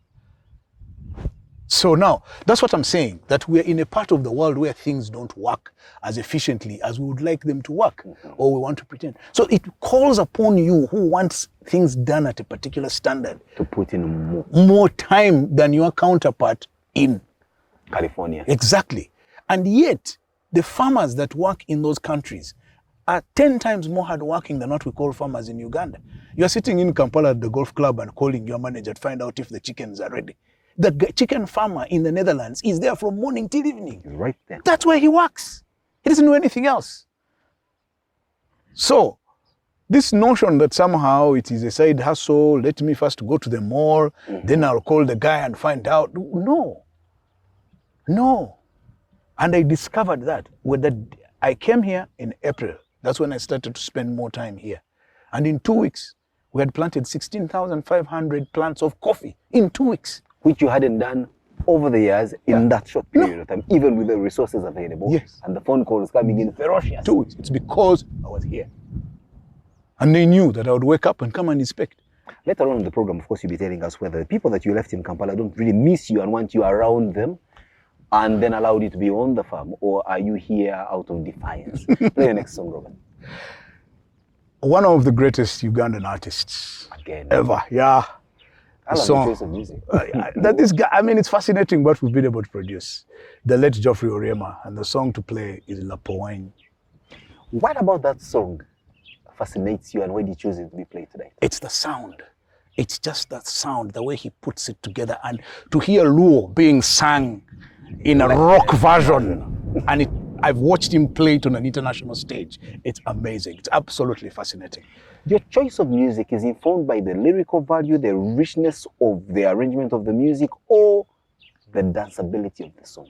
So now, that's what I'm saying, that we're in a part of the world where things don't work as efficiently as we would like them to work, or we want to pretend. So it calls upon you who wants things done at a particular standard to put in more time than your counterpart in California. Exactly. And yet, the farmers that work in those countries are 10 times more hardworking than what we call farmers in Uganda. You're sitting in Kampala at the golf club and calling your manager to find out if the chickens are ready. The chicken farmer in the Netherlands is there from morning till evening. Right there. That's where he works. He doesn't know anything else. So, this notion that somehow it is a side hustle, let me first go to the mall, then I'll call the guy and find out. No. And I discovered that I came here in April. That's when I started to spend more time here. And in 2 weeks, we had planted 16,500 plants of coffee in 2 weeks. Which you hadn't done over the years in that short period of time, even with the resources available. Yes. And the phone calls coming in ferocious. 2 weeks. It's because I was here. And they knew that I would wake up and come and inspect. Later on in the program, of course, you'll be telling us whether the people that you left in Kampala don't really miss you and want you around them and then allowed you to be on the farm, or are you here out of defiance? Play your next song, Robert. One of the greatest Ugandan artists Again. ever. Yeah. I love the choice of music. That this guy, I mean, it's fascinating what we've been able to produce. The late Geoffrey Oriema, and the song to play is La Pointe. What about that song fascinates you, and why did you choose it to be played today? It's the sound. It's just that sound, the way he puts it together, and to hear Luo being sung in a rock version, and I've watched him play it on an international stage. It's amazing. It's absolutely fascinating. Your choice of music is informed by the lyrical value, the richness of the arrangement of the music, or the danceability of the song?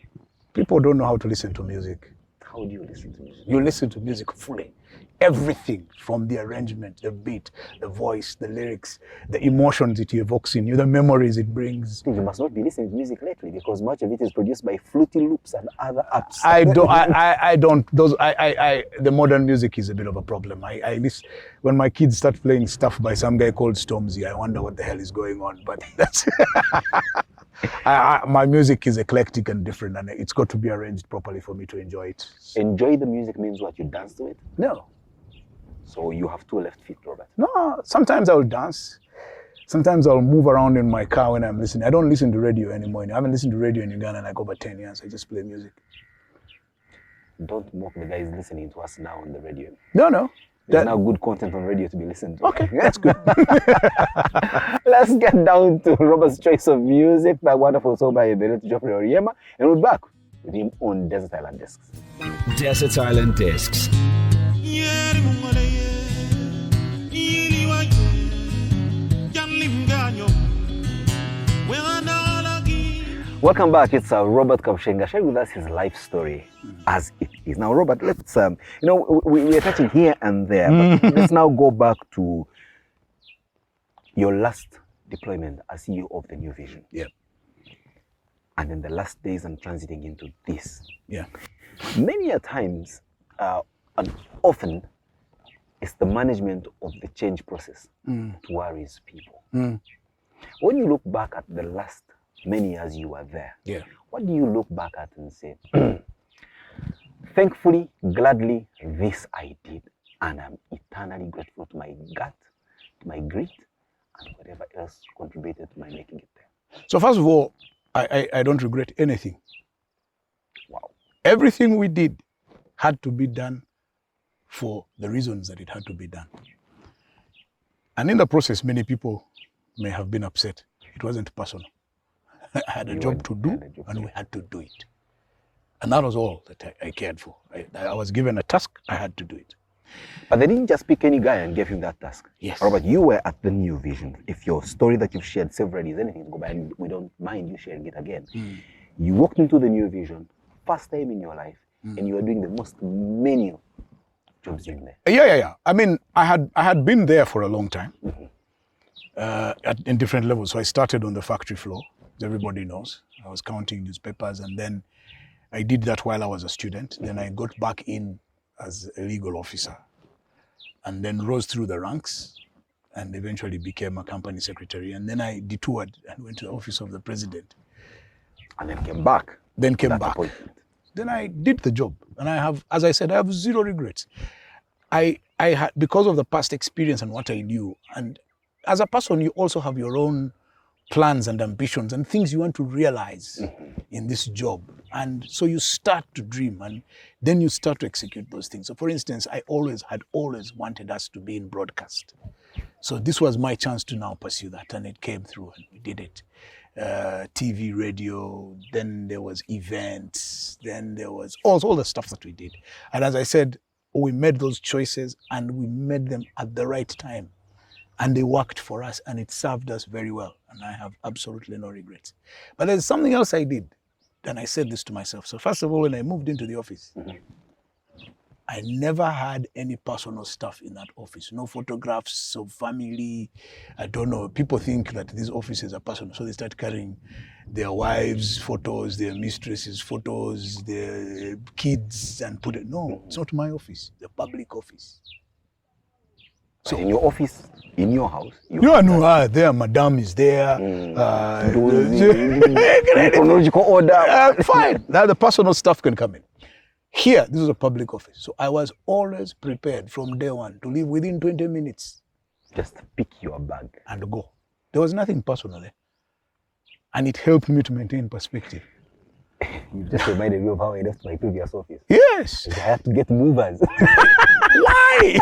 People don't know how to listen to music. How do you listen to music? You listen to music fully. Everything from the arrangement, the beat, the voice, the lyrics, the emotions it evokes in you, the memories it brings. You must not be listening to music lately because much of it is produced by Fruity Loops and other apps. The modern music is a bit of a problem. I listen, when my kids start playing stuff by some guy called Stormzy, I wonder what the hell is going on, but that's... my music is eclectic and different, and it's got to be arranged properly for me to enjoy it. Enjoy the music means what? You dance to it? No. So you have 2 left feet, Robert? No, sometimes I'll dance. Sometimes I'll move around in my car when I'm listening. I don't listen to radio anymore. I haven't listened to radio in Uganda in like over 10 years. I just play music. Don't mock the guys listening to us now on the radio. No. There's now good content on radio to be listened to. Okay, that's good. Let's get down to Robert's choice of music, that wonderful song by the late Geoffrey Oriema, and we'll be back with him on Desert Island Discs. Desert Island Discs. Welcome back. It's Robert Kabushenga sharing with us his life story as it is. Now, Robert, let's, we are touching here and there, but let's now go back to your last deployment as CEO of the New Vision. Yeah. And then the last days and transiting into this. Yeah. Many a times, and often, it's the management of the change process that worries people. When you look back at the last many years you were there, what do you look back at and say, thankfully, gladly, this I did, and I'm eternally grateful to my gut, to my grit, and whatever else contributed to my making it there? So first of all, I don't regret anything. Wow. Everything we did had to be done for the reasons that it had to be done. And in the process, many people may have been upset. It wasn't personal. I had a job to do, and we had to do it. And that was all that I cared for. I was given a task, I had to do it. But they didn't just pick any guy and give him that task. Yes. Robert, you were at the New Vision. If your story that you've shared several is anything to go by, and we don't mind you sharing it again. You walked into the New Vision, first time in your life, and you were doing the most menial jobs in there. Yeah. I mean, I had been there for a long time, in different levels. So I started on the factory floor, as everybody knows. I was counting newspapers, and then I did that while I was a student. Then I got back in as a legal officer, and then rose through the ranks, and eventually became a company secretary. And then I detoured and went to the office of the president. And then came back. Then I did the job, and I have, as I said, I have zero regrets. I had, because of the past experience and what I knew, and as a person, you also have your own plans and ambitions and things you want to realize in this job. And so you start to dream, and then you start to execute those things. So for instance, I had always wanted us to be in broadcast. So this was my chance to now pursue that, and it came through, and we did it. TV, radio, then there was events, then there was all the stuff that we did. And as I said, we made those choices and we made them at the right time. And they worked for us and it served us very well. And I have absolutely no regrets. But there's something else I did. And I said this to myself. So first of all, when I moved into the office, I never had any personal stuff in that office. No photographs of family. I don't know. People think that these offices are personal. So they start carrying their wives' photos, their mistresses' photos, their kids, and put it. No, it's not my office. It's a public office. So in your office, in your house, there, madam is there. Chronological order. Fine. Now the personal stuff can come in. Here, this is a public office. So I was always prepared from day one to leave within 20 minutes. Just pick your bag. And go. There was nothing personal there. And it helped me to maintain perspective. You just reminded me of how I left my previous office. Yes. I had to get movers. Why?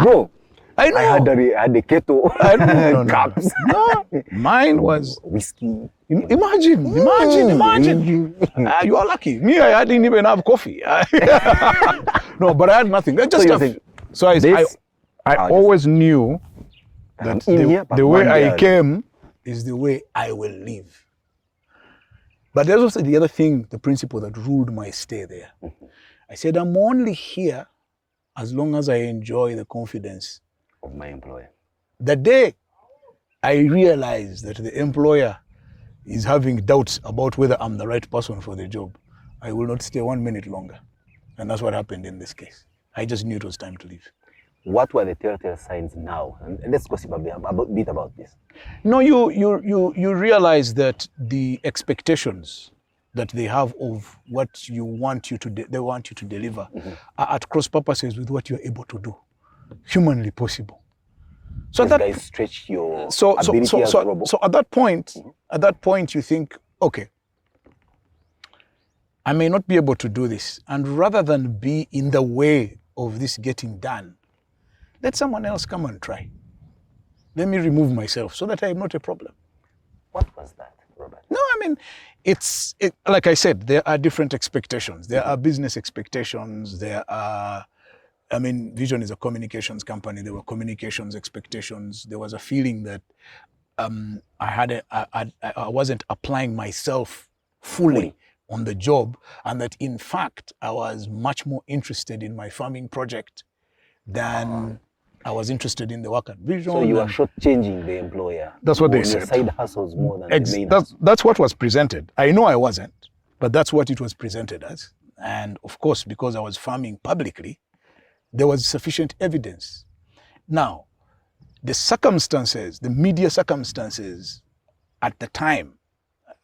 Bro, I know. I had a kettle, cups. No, mine was whiskey. Imagine. You are lucky. Me, I didn't even have coffee. No, but I had nothing. That's just stuff. I always knew that the way I came is the way I will live. But there's also the other thing, the principle that ruled my stay there. I said, I'm only here as long as I enjoy the confidence of my employer. The day I realized that the employer is having doubts about whether I'm the right person for the job, I will not stay 1 minute longer. And that's what happened in this case. I just knew it was time to leave. What were the telltale signs now? And let's gossip a bit about this. No, you realize that the expectations that they have of what they want you to deliver are at cross purposes with what you're able to do, humanly possible. So that guys stretch your ability as a robot. So at that point, you think, okay, I may not be able to do this, and rather than be in the way of this getting done, let someone else come and try. Let me remove myself so that I am not a problem. What was that, Robert? No, I mean, like I said, there are different expectations. There are business expectations. Vision is a communications company. There were communications expectations. There was a feeling that I wasn't applying myself fully on the job, and that in fact I was much more interested in my farming project than I was interested in the work at Vision. So you are shortchanging the employer. That's what they said. Your side hustles more than the main hustle. That's what was presented. I know I wasn't, but that's what it was presented as. And of course, because I was farming publicly, there was sufficient evidence. Now, the circumstances, the media circumstances at the time,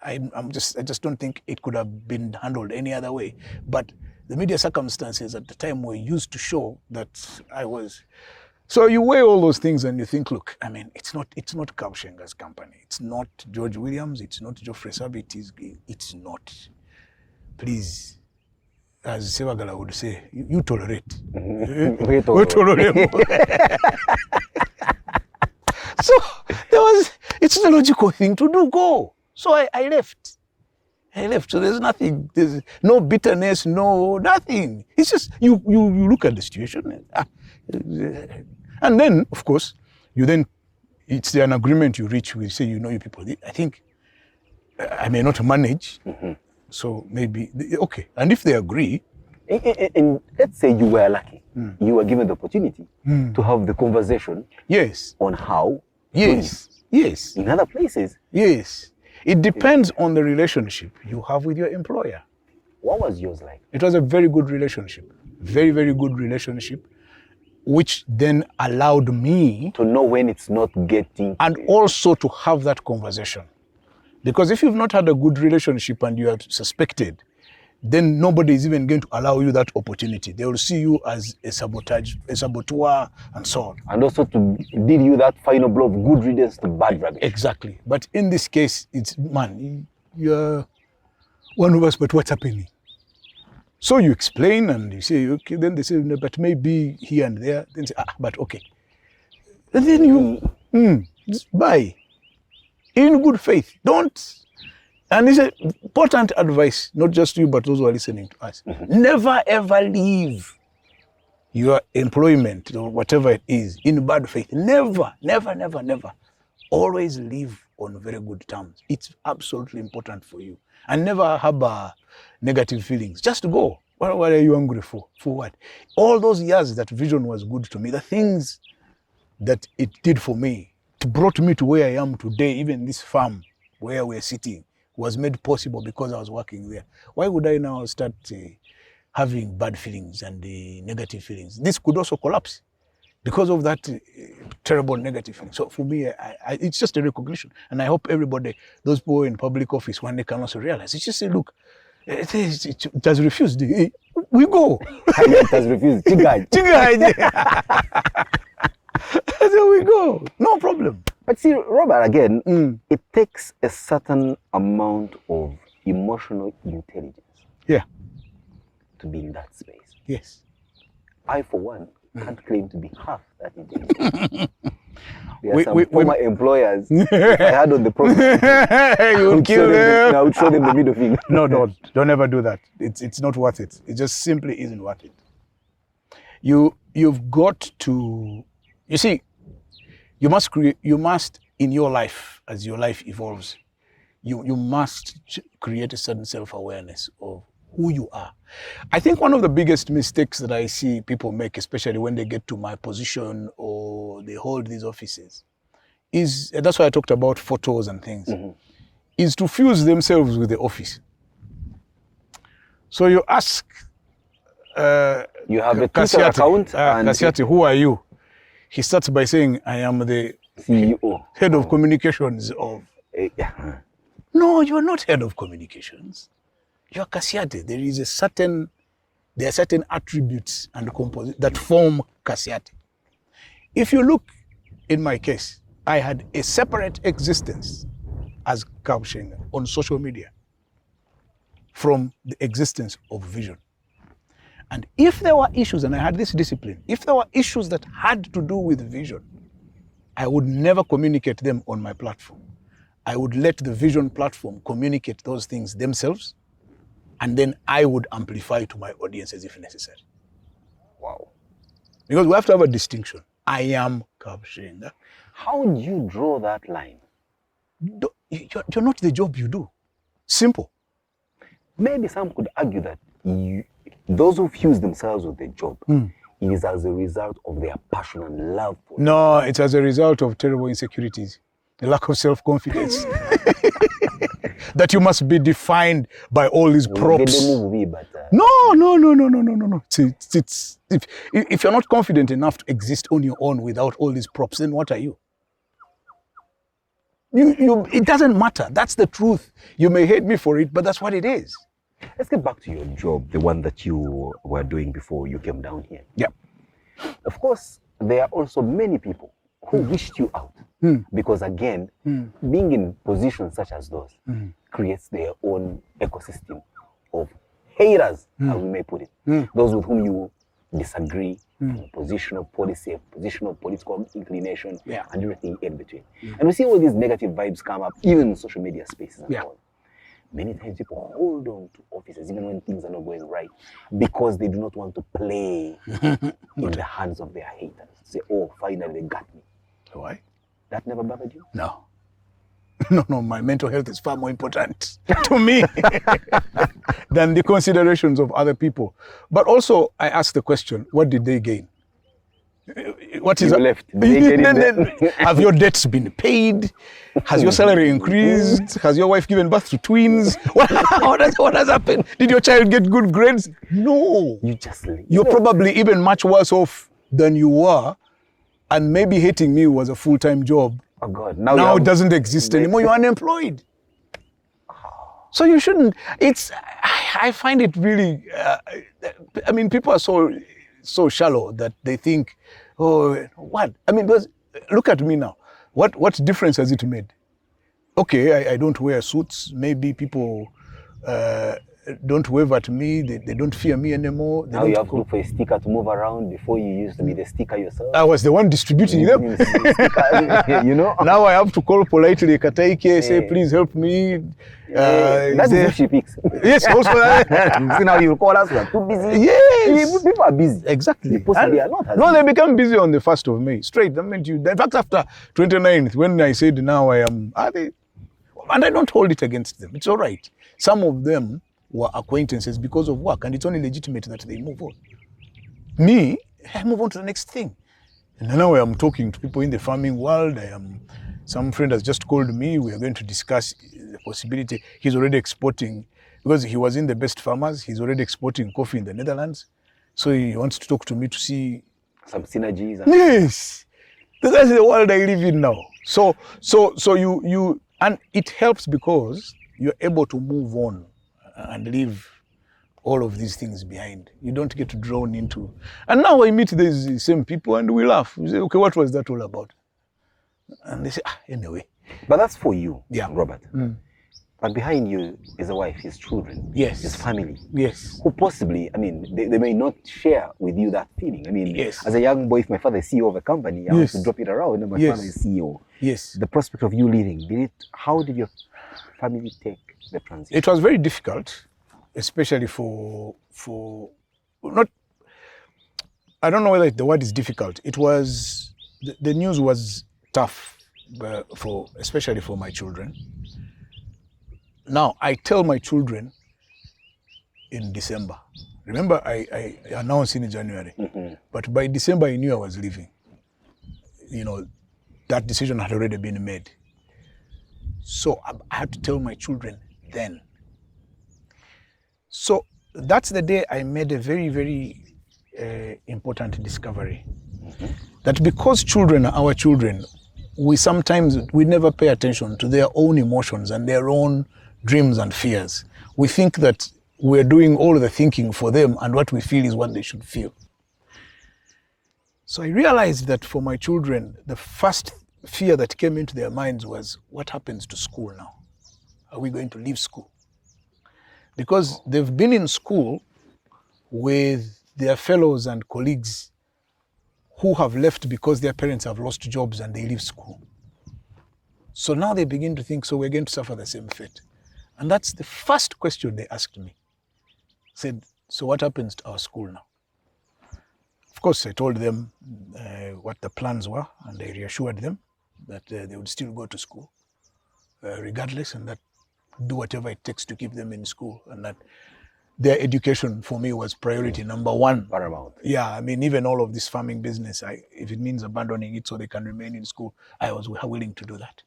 I just don't think it could have been handled any other way. But the media circumstances at the time were used to show that I was. So you weigh all those things and you think, look, I mean, it's not Kabushenga's company. It's not George Williams. It's not Geoffrey Sabat. It's not. Please, as Sevagala would say, you tolerate. We tolerate. So it's the logical thing to do. Go. So I left. So there's nothing. There's no bitterness. No nothing. It's just you look at the situation. And then, of course, it's an agreement you reach with, say, you people. I think I may not manage, so maybe, okay. And if they agree. And let's say you were lucky. You were given the opportunity to have the conversation. Yes. On how. Yes. Yes. In other places. Yes. It depends on the relationship you have with your employer. What was yours like? It was a very good relationship. Very, very good relationship, which then allowed me to know when it's not getting. And also to have that conversation. Because if you've not had a good relationship and you are suspected, then nobody is even going to allow you that opportunity. They will see you as a saboteur, and so on. And also to deal you that final blow of good riddance to bad rubbish. Exactly. But in this case, it's, man, you're one of us, but what's happening? So you explain and you say, okay, then they say, no, but maybe here and there. Then say, but okay. And then you, just bye. in good faith. Don't. And it's an important advice, not just to you, but those who are listening to us. Never ever leave your employment or whatever it is in bad faith. Never, never, never, never. Always live on very good terms. It's absolutely important for you. And never harbor negative feelings. Just go. What are you angry for? For what? All those years that Vision was good to me, the things that it did for me, it brought me to where I am today. Even this farm where we're sitting was made possible because I was working there. Why would I now start having bad feelings and negative feelings? This could also collapse because of that terrible negative feeling. So for me, it's just a recognition. And I hope everybody, those people in public office, one day can also realize, it's just say, look, it has refused. We go. It has refused. There we go. No problem. But see, Robert, again, it takes a certain amount of emotional intelligence to be in that space. Yes. I, for one, can't claim to be half that intelligent. There are some we- former employers if I had on the program. You would kill them. I would show them the middle finger. No, don't ever do that. It's not worth it. It just simply isn't worth it. You've got to, you see, you must in your life, as your life evolves, you must create a certain self-awareness of who you are. I think one of the biggest mistakes that I see people make, especially when they get to my position or they hold these offices, is, that's why I talked about photos and things, is to fuse themselves with the office. So you ask You have a Twitter account and Kasyate, who are you? He starts by saying, I am the CEO. head of communications of... Yeah. No, you are not head of communications. You are Kasyate. There are certain attributes and that form Kasyate. If you look in my case, I had a separate existence as Kabushenga on social media from the existence of Vision. And if there were issues, and I had this discipline, if there were issues that had to do with Vision, I would never communicate them on my platform. I would let the Vision platform communicate those things themselves, and then I would amplify to my audiences if necessary. Wow. Because we have to have a distinction. I am Kabushenga. How do you draw that line? You're not the job you do. Simple. Maybe some could argue that those who fuse themselves with the job, it is as a result of their passion and love for it. No, it's as a result of terrible insecurities, the lack of self-confidence. That you must be defined by all these props. No. If you're not confident enough to exist on your own without all these props, then what are you? It doesn't matter. That's the truth. You may hate me for it, but that's what it is. Let's get back to your job, the one that you were doing before you came down here. Yeah. Of course, there are also many people who wished you out. Because again, being in positions such as those creates their own ecosystem of haters, as we may put it. Those with whom you disagree on positional policy, positional political inclination, and everything in between. And we see all these negative vibes come up, even in social media spaces and all. Many times people hold on to offices even when things are not going right because they do not want to play in the hands of their haters. Say, oh, finally they got me. Why? That never bothered you? No. No, my mental health is far more important to me than the considerations of other people. But also, I ask the question, what did they gain? What is left? Have your debts been paid? Has your salary increased? Has your wife given birth to twins? What has happened? Did your child get good grades? No. You just leave. You're probably even much worse off than you were, and maybe hating me was a full-time job. Oh God! Now it doesn't exist anymore. You're unemployed. So you shouldn't. I find it really. I mean, people are so shallow that they think, oh, what? I mean, look at me now. What difference has it made? Okay, I don't wear suits. Maybe people don't wave at me. They don't fear me anymore. They Now don't you have to look for a sticker to move around. Before you used to be the sticker yourself. I was the one distributing them. You know? Now I have to call politely Kataike, say, please help me. That's if she picks. Yes, also. You see now you call us, we are too busy. Yes. People are busy. Exactly. They possibly are not. No, they become busy on the 1st of May. Straight. In fact, after 29th, when I said now I am, and I don't hold it against them. It's all right. Some of them were acquaintances because of work, and it's only legitimate that they move on. Me, I move on to the next thing. And now I am talking to people in the farming world. Some friend has just called me. We are going to discuss the possibility. He's already exporting, because he was in the best farmers, he's already exporting coffee in the Netherlands. So he wants to talk to me to see some synergies. Yes. That's the world I live in now. So you and it helps because you're able to move on and leave all of these things behind. You don't get drawn into. And now I meet these same people and we laugh. We say, okay, what was that all about? And they say, anyway. But that's for you, yeah, Robert. But behind you is a wife, his children, yes, his family. Yes. Who possibly, they may not share with you that feeling. Yes. As a young boy, if my father is CEO of a company, I yes, want to drop it around and my yes, father is CEO. Yes. The prospect of you leaving, how did your family take the transition? It was very difficult, especially for not, I don't know whether the word is difficult. It was, the news was tough, especially for my children. Now, I tell my children in December. Remember, I announced in January. But by December, I knew I was leaving. That decision had already been made. So I had to tell my children then. So that's the day I made a very, very important discovery. That because children are our children, we never pay attention to their own emotions and their own dreams and fears. We think that we're doing all the thinking for them and what we feel is what they should feel. So I realized that for my children, the first fear that came into their minds was, what happens to school now? Are we going to leave school? Because they've been in school with their fellows and colleagues who have left because their parents have lost jobs and they leave school. So now they begin to think, so we're going to suffer the same fate. And that's the first question they asked me. Said, so what happens to our school now? Of course, I told them what the plans were, and I reassured them that they would still go to school regardless, and that do whatever it takes to keep them in school, and that their education for me was priority number one. Paramount. Yeah, even all of this farming business, if it means abandoning it so they can remain in school, I was willing to do that.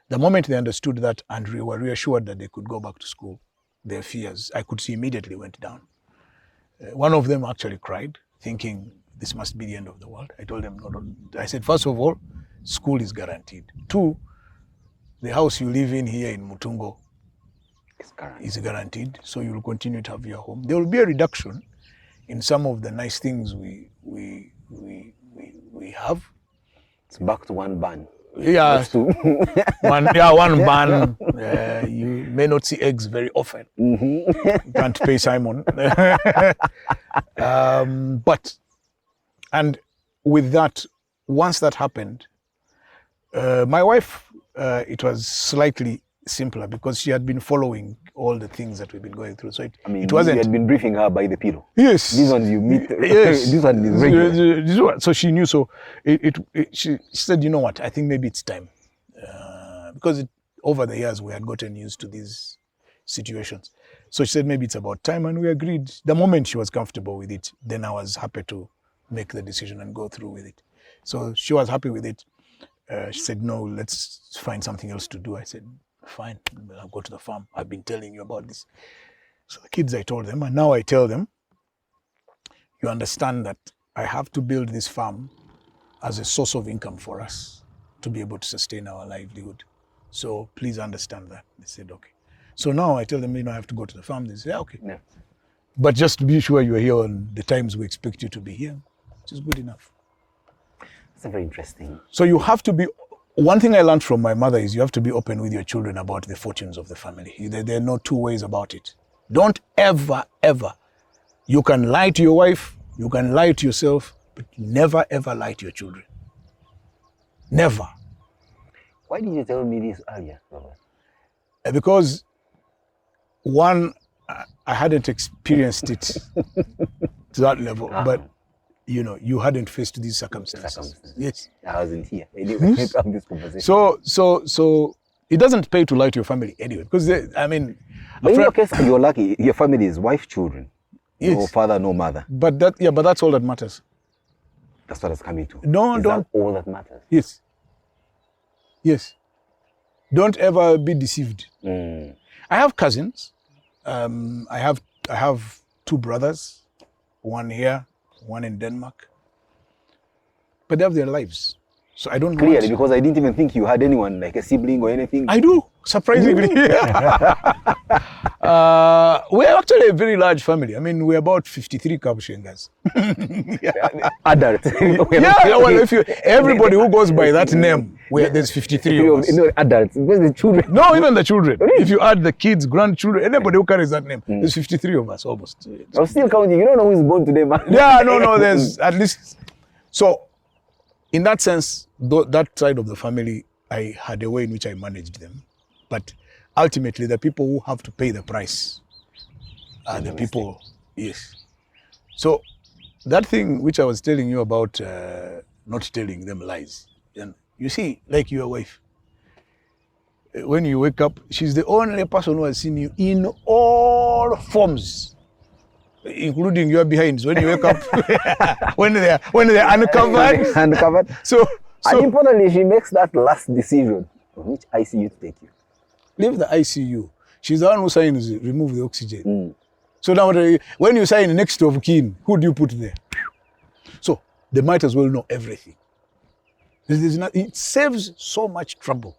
The moment they understood that and were reassured that they could go back to school, their fears, I could see, immediately went down. One of them actually cried, thinking this must be the end of the world. I told them, no. I said, first of all, school is guaranteed. 2, the house you live in here in Mutungo is guaranteed, so you will continue to have your home. There will be a reduction in some of the nice things we have. It's back to one ban. Yeah, one ban. You may not see eggs very often. Can't pay Simon. And with that, once that happened, my wife, it was slightly simpler because she had been following all the things that we've been going through. So it wasn't. You had been briefing her by the pillow. Yes. These ones you meet. Yes. This one is regular. So she knew. So she said, you know what? I think maybe it's time, because over the years we had gotten used to these situations. So she said maybe it's about time, and we agreed. The moment she was comfortable with it, then I was happy to make the decision and go through with it. So she was happy with it. She said, no, let's find something else to do. I said, fine, I'll go to the farm. I've been telling you about this. So the kids, I told them, and now I tell them, you understand that I have to build this farm as a source of income for us to be able to sustain our livelihood. So please understand that. They said, okay. So now I tell them, I have to go to the farm. They say, okay. Yeah. But just be sure you're here on the times we expect you to be here, which is good enough. That's very interesting. So you have to be, one thing I learned from my mother is you have to be open with your children about the fortunes of the family. There are no two ways about it. Don't ever, ever. You can lie to your wife, you can lie to yourself, but never, ever lie to your children. Never. Why did you tell me this earlier, Robert? Because one, I hadn't experienced it to that level, but you hadn't faced these circumstances. Yes. I wasn't here. Anyway, let's have this conversation. So it doesn't pay to lie to your family anyway, because but in your case, you're lucky. Your family is wife, children. Yes. No father, no mother. But that's all that matters. That's what it's coming to. No, is don't. That all that matters? Yes. Yes. Don't ever be deceived. I have cousins. I have 2 brothers, one here, one in Denmark. But they have their lives. So I don't know. Clearly, because I didn't even think you had anyone, like a sibling or anything. I do, surprisingly. We're actually a very large family. I mean, we're about 53 Kabushengas. Adult. Everybody who goes by that name, there's 53 of us. No, adults. Because the children. No, even the children. If you add the kids, grandchildren, anybody who carries that name, there's 53 of us almost. I'm still counting. You don't know who's born today, man. Yeah, no, there's at least. So, in that sense, that side of the family, I had a way in which I managed them. But ultimately, the people who have to pay the price are the people. Yes. So, that thing which I was telling you about, not telling them lies. And you see, like your wife, when you wake up, she's the only person who has seen you in all forms, including your behinds. When you wake up, when they're uncovered. Uncovered. So, and importantly, she makes that last decision on which ICU to take you. Leave the ICU. She's the one who signs remove the oxygen. So now, when you sign next of kin, who do you put there? So they might as well know everything. It saves so much trouble.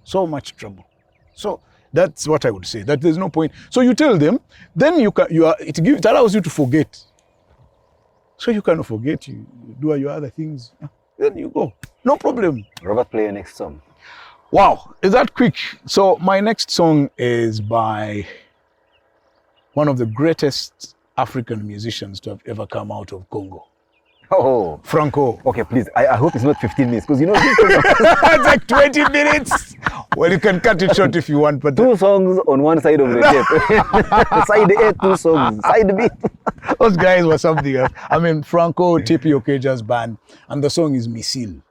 So much trouble. So that's what I would say. That there's no point. So you tell them, then it allows you to forget. So you cannot forget. You do your other things. Then you go. No problem. Robert, play your next song. Wow, is that quick? So my next song is by one of the greatest African musicians to have ever come out of Congo. Oh, Franco. Okay, please. I hope it's not 15 minutes because it's like 20 minutes. Well, you can cut it short if you want, but 2 songs on one side of the tape. Side A, 2 songs. Side B. Those guys were something else. I mean, Franco, TP Okeja's band, and the song is Missile.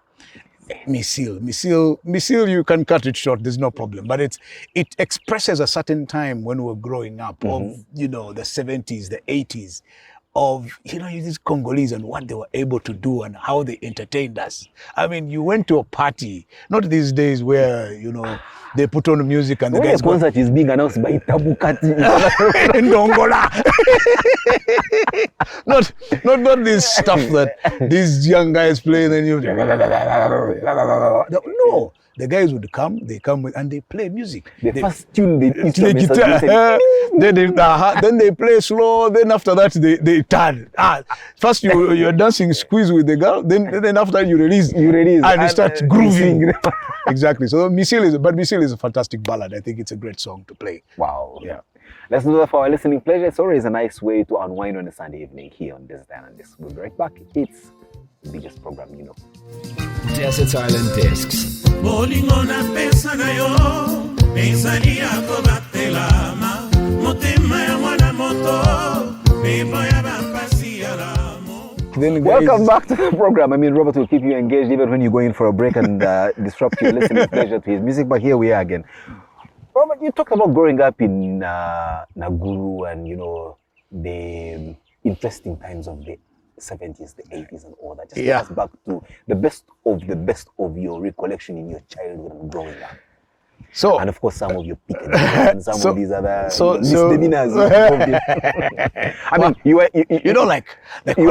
Missile, you can cut it short, there's no problem. But it expresses a certain time when we were growing up of, the 70s, the 80s, of, these Congolese and what they were able to do and how they entertained us. I mean, you went to a party, not these days where, they put on music and the guys go... concert is being announced by Tabukati in Dongola. not this stuff that these young guys play and then you... No. The guys would come, and they play music. They first tune the guitar. Then they play slow. Then after that, they turn. First you're dancing squeeze with the girl. Then after you release. And you start grooving. Exactly. So Missile is a fantastic ballad. I think it's a great song to play. Wow. Yeah. Let's do that for our listening pleasure. It's always a nice way to unwind on a Sunday evening here on Desert Island Discs. We'll be right back. It's the biggest program you know. Desert Island Discs. Bolingo na pesa na yo, ezali yako batelama, motema ya mwana moto, bebo ya bampasi ya lamo. Welcome back to the program. I mean, Robert will keep you engaged even when you go in for a break and disrupt your listening pleasure to his music. But here we are again. Robert, you talked about growing up in Naguru and, the interesting times of the 70s, the 80s and all that. Just take us back to the best of your recollection in your childhood and growing up. So, and of course, some of your pick and some of these other misdemeanors. I mean, you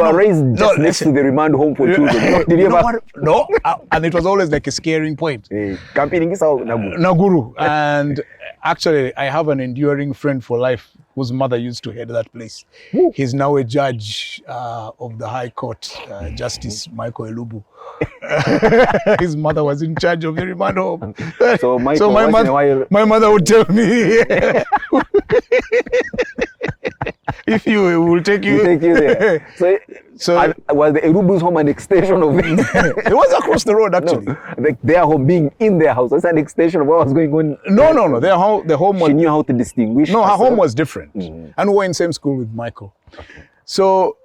are raised just next to the remand home for children. Did you ever? No, and it was always like a scaring point. Naguru. And actually, I have an enduring friend for life whose mother used to head that place. He's now a judge of the High Court, Justice Michael Elubu. His mother was in charge of the remand home. So my mother would tell me, If you will take you. We take you there. So was the Erubu's home an extension of it? It was across the road actually. No, like their home being in their house. That's an extension of what was going on. No. The home was. She knew how to distinguish. No, her herself. home was different. And we were in same school with Michael. Okay. So,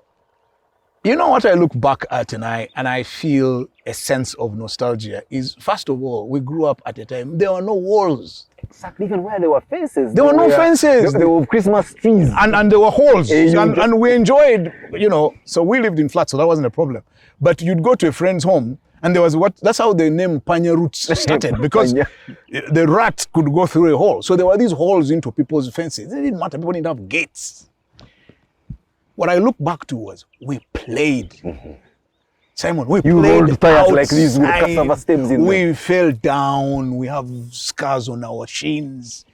you know what I look back at and I feel a sense of nostalgia is, first of all, we grew up at a time, there were no walls. Exactly, even where there were fences. There were no fences. There were Christmas trees. And there were holes. Yeah, And we enjoyed, so we lived in flats, so that wasn't a problem. But you'd go to a friend's home, and there was that's how the name Panya roots started, because the rat could go through a hole. So there were these holes into people's fences. It didn't matter, people didn't have gates. What I look back to was we played. Simon, we You played rolled tires outside. like these with cassava stems in We them. fell down. We have scars on our shins.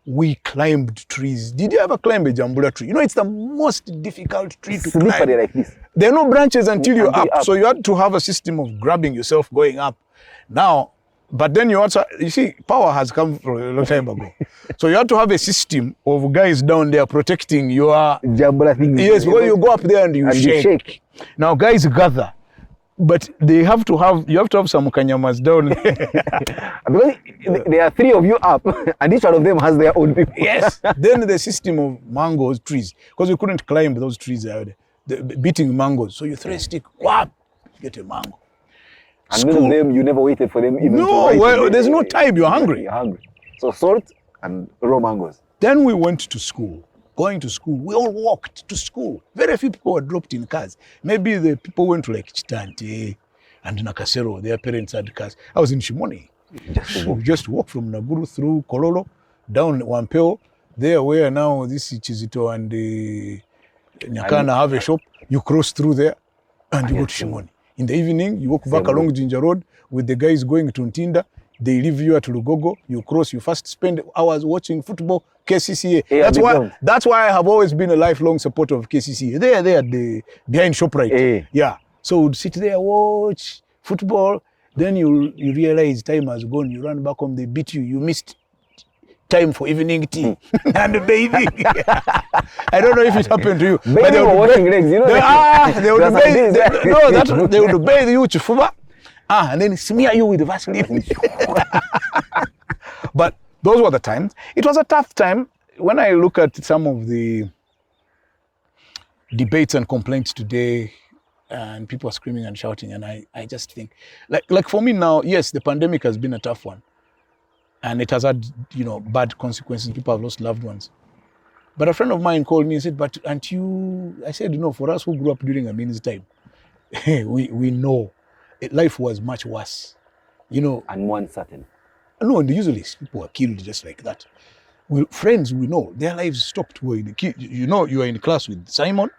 We climbed trees. Did you ever climb a jambula tree? It's the most difficult tree to Slippery climb. like this. There are no branches until you're Until up. So you had to have a system of grabbing yourself going up. Now, but then you see, power has come from a long time ago. So you have to have a system of guys down there protecting your... Jambula things. Yes, because you go up there and you shake. Now guys gather. But you have to have some kanyamas down there. Because there are 3 of you up, and each one of them has their own people. Yes. Then the system of mangoes, trees, because we couldn't climb those trees out there, beating mangoes. So you throw a stick, whap, get a mango. And many of them, you never waited for them even to write. Well, there's no time, you're hungry. You're hungry. So salt and raw mangoes. Then we went to school. Going to school, we all walked to school. Very few people were dropped in cars. Maybe the people went to like Chitante and Nakasero, their parents had cars. I was in Shimoni. Just walk from Naguru through Kololo, down Wampeo, there where now this Chizito and Nyakana have a shop. You cross through there and you go to Shimoni. In the evening, you walk back along Jinja Road with the guys going to Ntinda. They leave you at Lugogo. You cross. You first spend hours watching football. KCCA. That's why I have always been a lifelong supporter of KCCA. They are there at the behind ShopRite. Yeah. So we'd sit there, watch football. Then you realize time has gone. You run back home. They beat you. You missed time for evening tea and bathing. I don't know if it happened to you. But they were watching legs. They would bathe. They would bathe you chifuba. And then smear you with Vaseline. But those were the times. It was a tough time. When I look at some of the debates and complaints today, and people are screaming and shouting, and I just think, like for me now, yes, the pandemic has been a tough one. And it has had, bad consequences. People have lost loved ones. But a friend of mine called me and said, but aren't you... I said, for us who grew up during Amin's time, we know life was much worse. And more uncertain. No, usually people were killed just like that. Friends, we know, their lives stopped. You are in class with Simon.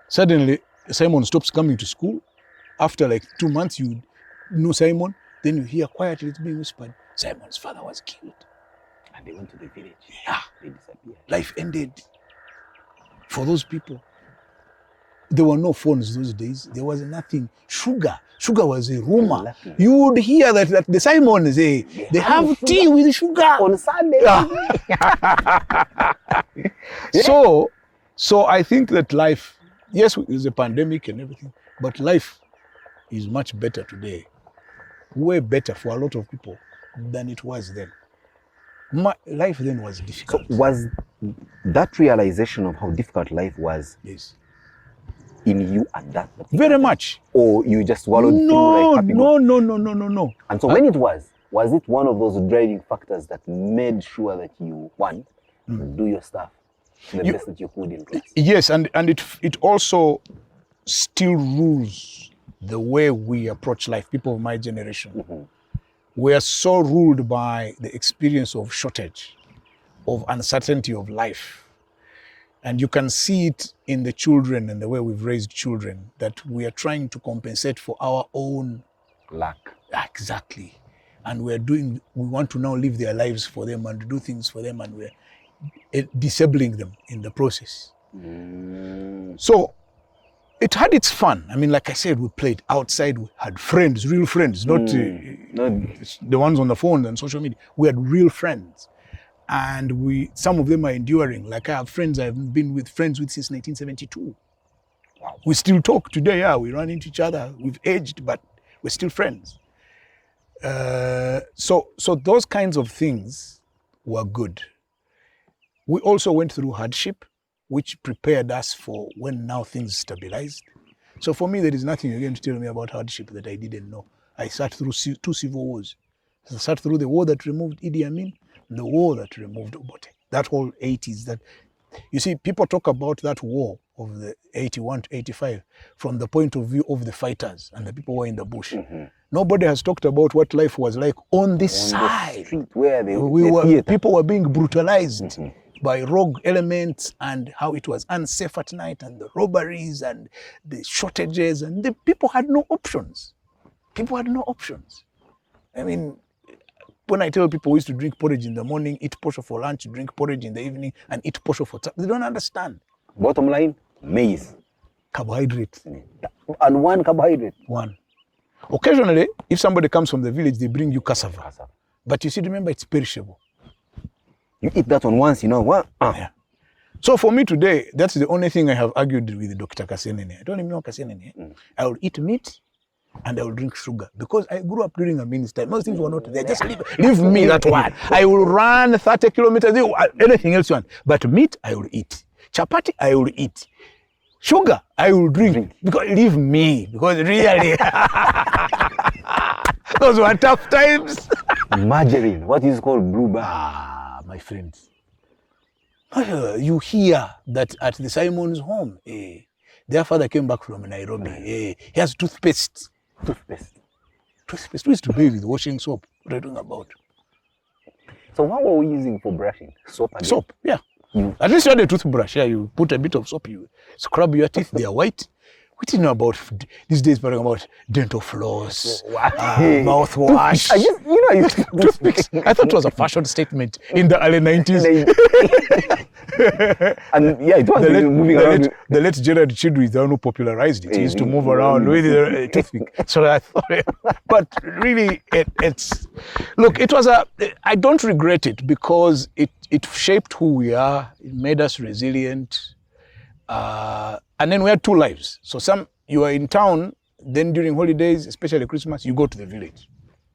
Suddenly, Simon stops coming to school. After like 2 months, you know Simon. Then you hear quietly it's being whispered, Simon's father was killed. And they went to the village. Yeah. They disappeared. Life ended for those people. There were no phones those days. There was nothing. Sugar was a rumor. You would hear that the Simons, they have tea with sugar. On Sunday. So I think that life, yes, there's a pandemic and everything, but life is much better today. Way better for a lot of people than it was then. Life then was difficult. So was that realization of how difficult life was in you at that particular Very time? much. Or you just wallowed through like happy No. And so when it was it one of those driving factors that made sure that you, one, do your stuff to the best that you could in class? Yes, and it also still rules the way we approach life, people of my generation. We are so ruled by the experience of shortage, of uncertainty of life. And you can see it in the children and the way we've raised children, that we are trying to compensate for our own lack. Exactly. And we want to now live their lives for them and do things for them, and we're disabling them in the process. So it had its fun. I mean, like I said, we played outside, we had friends, real friends, not the ones on the phone and social media. We had real friends. And some of them are enduring. Like I have friends I've been friends with since 1972. Wow. We still talk today. Yeah, we run into each other. We've aged, but we're still friends. So those kinds of things were good. We also went through hardship, which prepared us for when now things stabilized. So for me, there is nothing you're going to tell me about hardship that I didn't know. I sat through 2 civil wars. I sat through the war that removed Idi Amin and the war that removed Obote. That whole 80s. That, you see, people talk about that war of the 81 to 85 from the point of view of the fighters and the people who were in the bush. Mm-hmm. Nobody has talked about what life was like on this side. The street where people were being brutalized by rogue elements, and how it was unsafe at night, and the robberies and the shortages, and the people had no options. People had no options. I mean, when I tell people we used to drink porridge in the morning, eat posho for lunch, drink porridge in the evening, and eat posho for supper, they don't understand. Bottom line, maize. Carbohydrates. And one carbohydrate. One. Occasionally, if somebody comes from the village, they bring you cassava. But you see, remember, it's perishable. You eat that one once, you know what? Yeah. So for me today, that's the only thing I have argued with Dr. Kasyate. I don't even know Kasyate. I will eat meat and I will drink sugar, because I grew up during a minister. Most things were not there. Just leave me that one. I will run 30 kilometers, anything else you want. But meat, I will eat. Chapati, I will eat. Sugar, I will drink. Because leave me. Because really, those were tough times. Margarine, what is called blue bar? My friends, you hear that at the Simon's home, their father came back from Nairobi. He has toothpaste. Toothpaste. We used to bathe with washing soap. What are you talking about? So what were we using for brushing? Soap again? Soap, yeah. At least you had a toothbrush. Yeah, you put a bit of soap, you scrub your teeth, they are white. We didn't know about these days, talking about dental floss, mouthwash. Toothpicks. I thought it was a fashion statement in the early 90s. And yeah, it was moving around. The late Gerard Chidwi popularized it. He used to move around with a toothpick. So I thought, but really, it's look. It was I don't regret it, because it shaped who we are. It made us resilient. And then we had 2 lives. So you are in town, then during holidays, especially Christmas, you go to the village.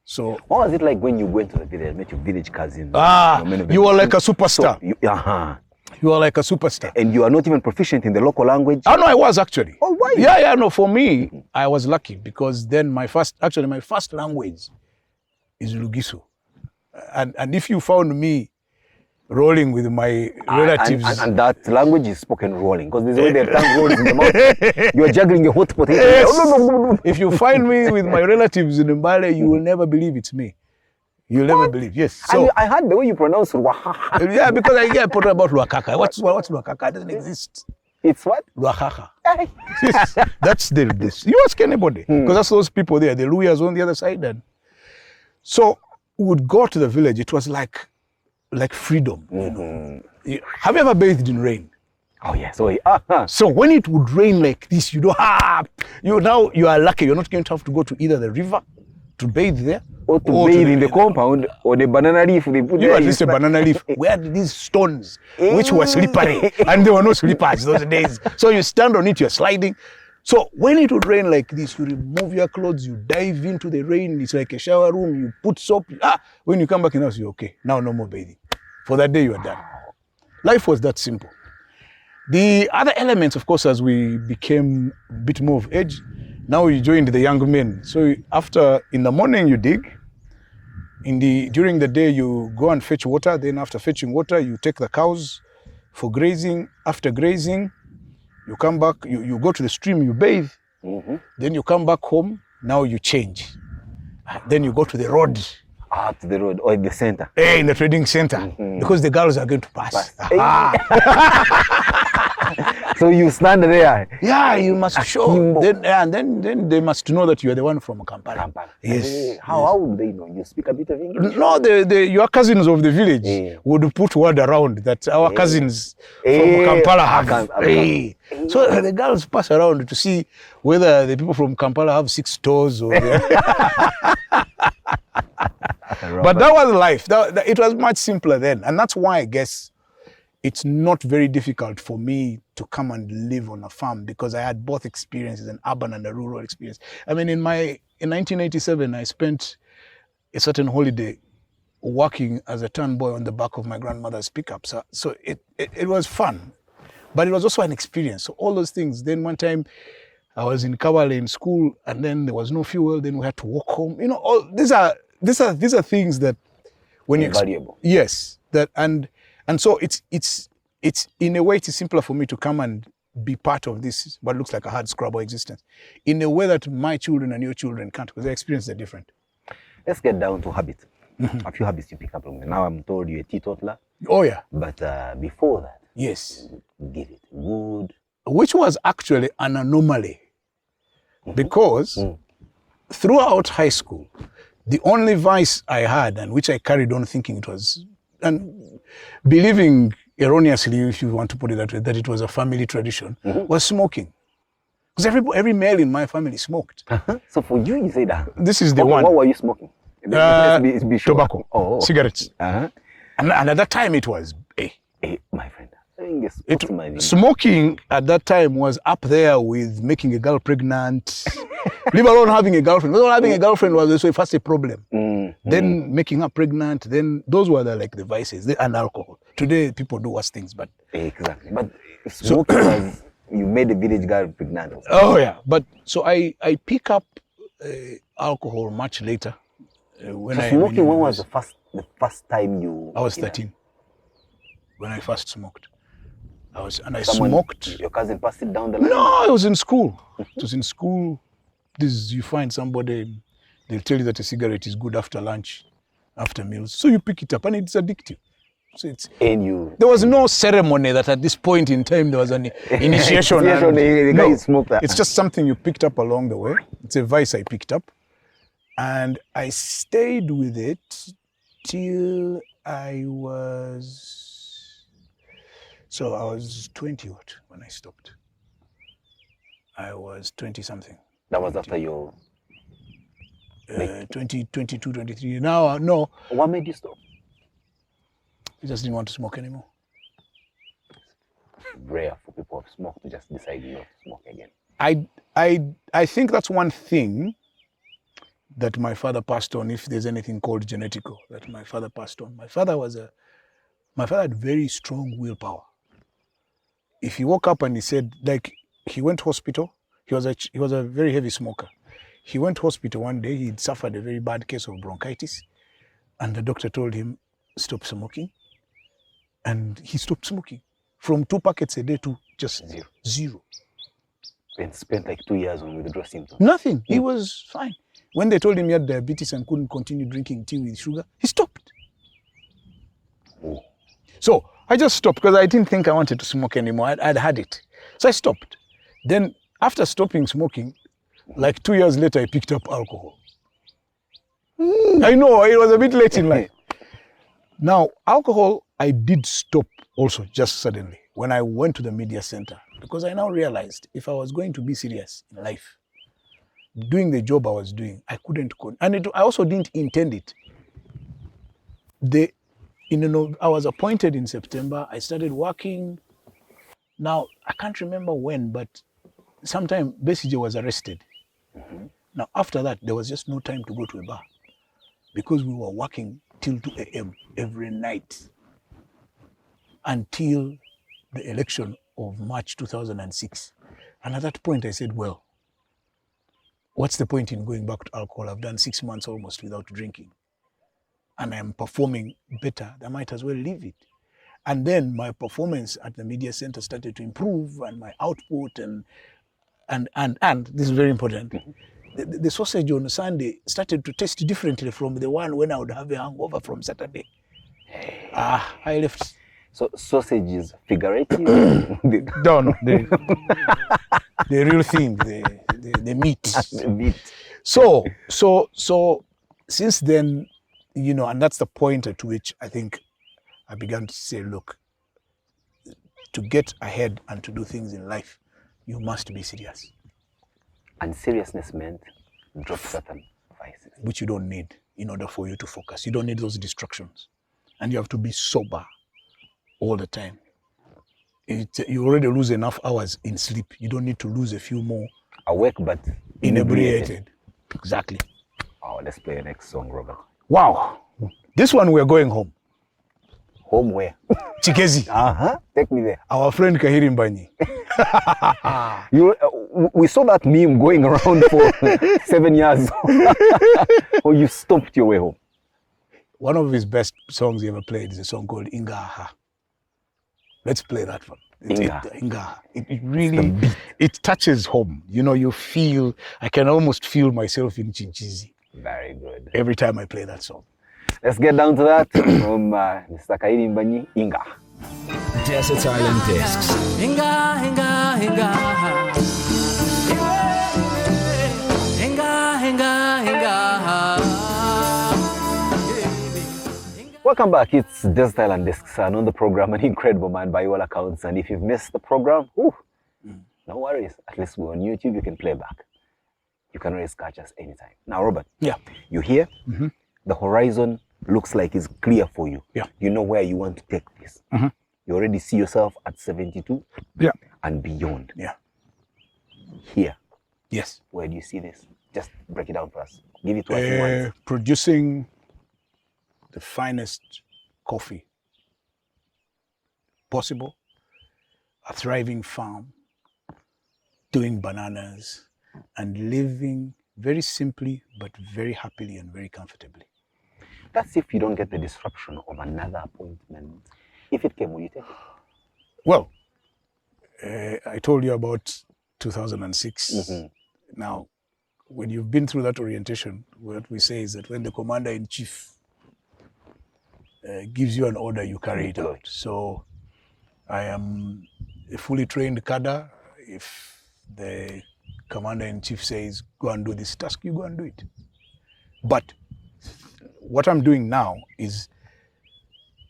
So what was it like when you went to the village, met your village cousin? You were like a superstar. So, you are like a superstar. And you are not even proficient in the local language? Oh, no, I was actually. Oh, why? Yeah, no, for me, I was lucky, because then my first language is Lugiso. And if you found me rolling with my relatives. And that language is spoken rolling, because there's a way their tongue rolls in the mouth. You're juggling a hot potato. Yes. If you find me with my relatives in Mbale, you will never believe it's me. You'll never believe, yes. So I heard the way you pronounce Ruahaha. Yeah, because I get put about Ruakaka. What's Ruakaka? It doesn't exist. It's what? Ruahaha. That's this. You ask anybody, because that's those people there, the Luyas on the other side. And so we would go to the village. It was like freedom. You know? Have you ever bathed in rain? Oh yeah. So when it would rain like this, you are lucky. You're not going to have to go to either the river to bathe there, or to bathe in the compound, or the banana leaf they put there. At least a banana leaf. We had these stones which were slippery, and there were no slippers those days. So you stand on it, you're sliding. So when it would rain like this, you remove your clothes, you dive into the rain. It's like a shower room. You put soap. When you come back in the house, you're okay. Now no more bathing. For that day, you are done. Life was that simple. The other elements, of course, as we became a bit more of age, now we joined the young men. So in the morning you dig. During the day you go and fetch water. Then after fetching water, you take the cows for grazing. After grazing, you come back, you go to the stream, you bathe, then you come back home, now you change. Then you go to the road. To the road, or in the center. In the trading center, because the girls are going to pass. So you stand there. Yeah, you must show. Then they must know that you are the one from Kampala. Yes. How would they know? You speak a bit of English? No, your cousins of the village would put word around that our cousins from Kampala have. So the girls pass around to see whether the people from Kampala have 6 toes or. But that was life. It was much simpler then. And that's why I guess it's not very difficult for me to come and live on a farm because I had both experiences, an urban and a rural experience. I mean, in 1987, I spent a certain holiday working as a turn boy on the back of my grandmother's pickup. So it was fun, but it was also an experience. So all those things. Then one time I was in Kawale in school and then there was no fuel. Then we had to walk home. You know, all these are things that when invaluable. Yes. And so it's in a way it's simpler for me to come and be part of this, what looks like a hard scrabble existence, in a way that my children and your children can't, because their experiences are different. Let's get down to habits. A few habits you pick up. Now I'm told you're a teetotaler. Oh yeah. But before that, yes, give it good. Which was actually an anomaly, because throughout high school, the only vice I had, and which I carried on thinking it was, and believing erroneously, if you want to put it that way, that it was a family tradition, was smoking. Because every male in my family smoked. So for you, you say that. This is the one. What were you smoking? Let's be sure. Tobacco, cigarettes. And at that time it was, my friend. Smoking at that time was up there with making a girl pregnant, leave alone having a girlfriend. Because having a girlfriend was also first a problem. Then making her pregnant, then those were the vices, and alcohol. Today people do worse things, but... Exactly, but smoking was, you made a village girl pregnant. Oh yeah, but so I pick up alcohol much later. When was the first time you... I was 13 when I first smoked. Smoked. Your cousin passed it down the line? No, it was in school. It was in school. You find somebody, they'll tell you that a cigarette is good after lunch, after meals. So you pick it up and it's addictive. So there was no ceremony that at this point in time there was an initiation. It's just something you picked up along the way. It's a vice I picked up. And I stayed with it till I was 20 when I stopped. I was 20 something. That was after your... 22, 23. Now, no. What made you stop? I just didn't want to smoke anymore. Rare for people who smoke to just decide not to smoke again. I think that's one thing that my father passed on, if there's anything called genetical, that my father passed on. My father had very strong willpower. If he woke up and he said, he went to hospital, he was a very heavy smoker. He went to hospital one day, he'd suffered a very bad case of bronchitis, and the doctor told him, stop smoking. And he stopped smoking. From 2 packets a day to just zero. And spent 2 years on withdrawal symptoms? Nothing, he was fine. When they told him he had diabetes and couldn't continue drinking tea with sugar, he stopped. So I just stopped because I didn't think I wanted to smoke anymore. I'd had it. So I stopped. Then after stopping smoking, 2 years later, I picked up alcohol. I know, it was a bit late in life. Now, alcohol, I did stop also just suddenly when I went to the media center, because I now realized if I was going to be serious in life, doing the job I was doing, I couldn't. I also didn't intend it. I was appointed in September. I started working. Now, I can't remember when, but sometime Besije was arrested. Now, after that, there was just no time to go to a bar because we were working till 2 a.m. every night until the election of March 2006. And at that point, I said, well, what's the point in going back to alcohol? I've done 6 months almost without drinking. And I'm performing better. I might as well leave it. And then my performance at the media center started to improve, and my output and this is very important. The sausage on Sunday started to taste differently from the one when I would have a hangover from Saturday. I left. So sausage is figurative? No, the real thing, the meat. The meat. So since then, and that's the point at which I think I began to say, look, to get ahead and to do things in life, you must be serious. And seriousness meant drop certain vices. Which you don't need. in order for you to focus. You don't need those distractions. And you have to be sober all the time. You already lose enough hours in sleep. You don't need to lose a few more. Awake but Inebriated. Exactly. Oh, let's play the next song, Robert. Wow. This one we're going home. Home where? Chikezi. Take me there. Our friend Kahiri Mbanyi. We saw that meme going around for 7 years. Or you stopped your way home. One of his best songs he ever played is a song called Ingaha. Let's play that one. Ingaha. It really, it touches home. You know, you feel, I can almost feel myself in Chinchizi. Very good. Every time I play that song. Let's get down to that from Mr. Kahiri Mbanyi, Ingaha. Desert Island Discs. Hinga, hinga, hinga. Hinga, hinga, hinga. Welcome back. It's Desert Island Discs, and on the program, an incredible man by all accounts. And if you've missed the program, no worries. At least we're on YouTube. You can play back. You can always catch us anytime. Now, Robert, you're here. The horizon looks like it's clear for you. You know where you want to take this. You already see yourself at 72 and beyond. Here. Yes. Where do you see this? Just break it down for us. Give it to us in words. Producing the finest coffee possible, a thriving farm, doing bananas, and living very simply but very happily and very comfortably. That's if you don't get the disruption of another appointment. If it came, will you take it? Well, I told you about 2006. Now, when you've been through that orientation, what we say is that when the commander-in-chief gives you an order, you carry it out. So I am a fully trained cadre. If the commander-in-chief says, go and do this task, you go and do it. But what I'm doing now is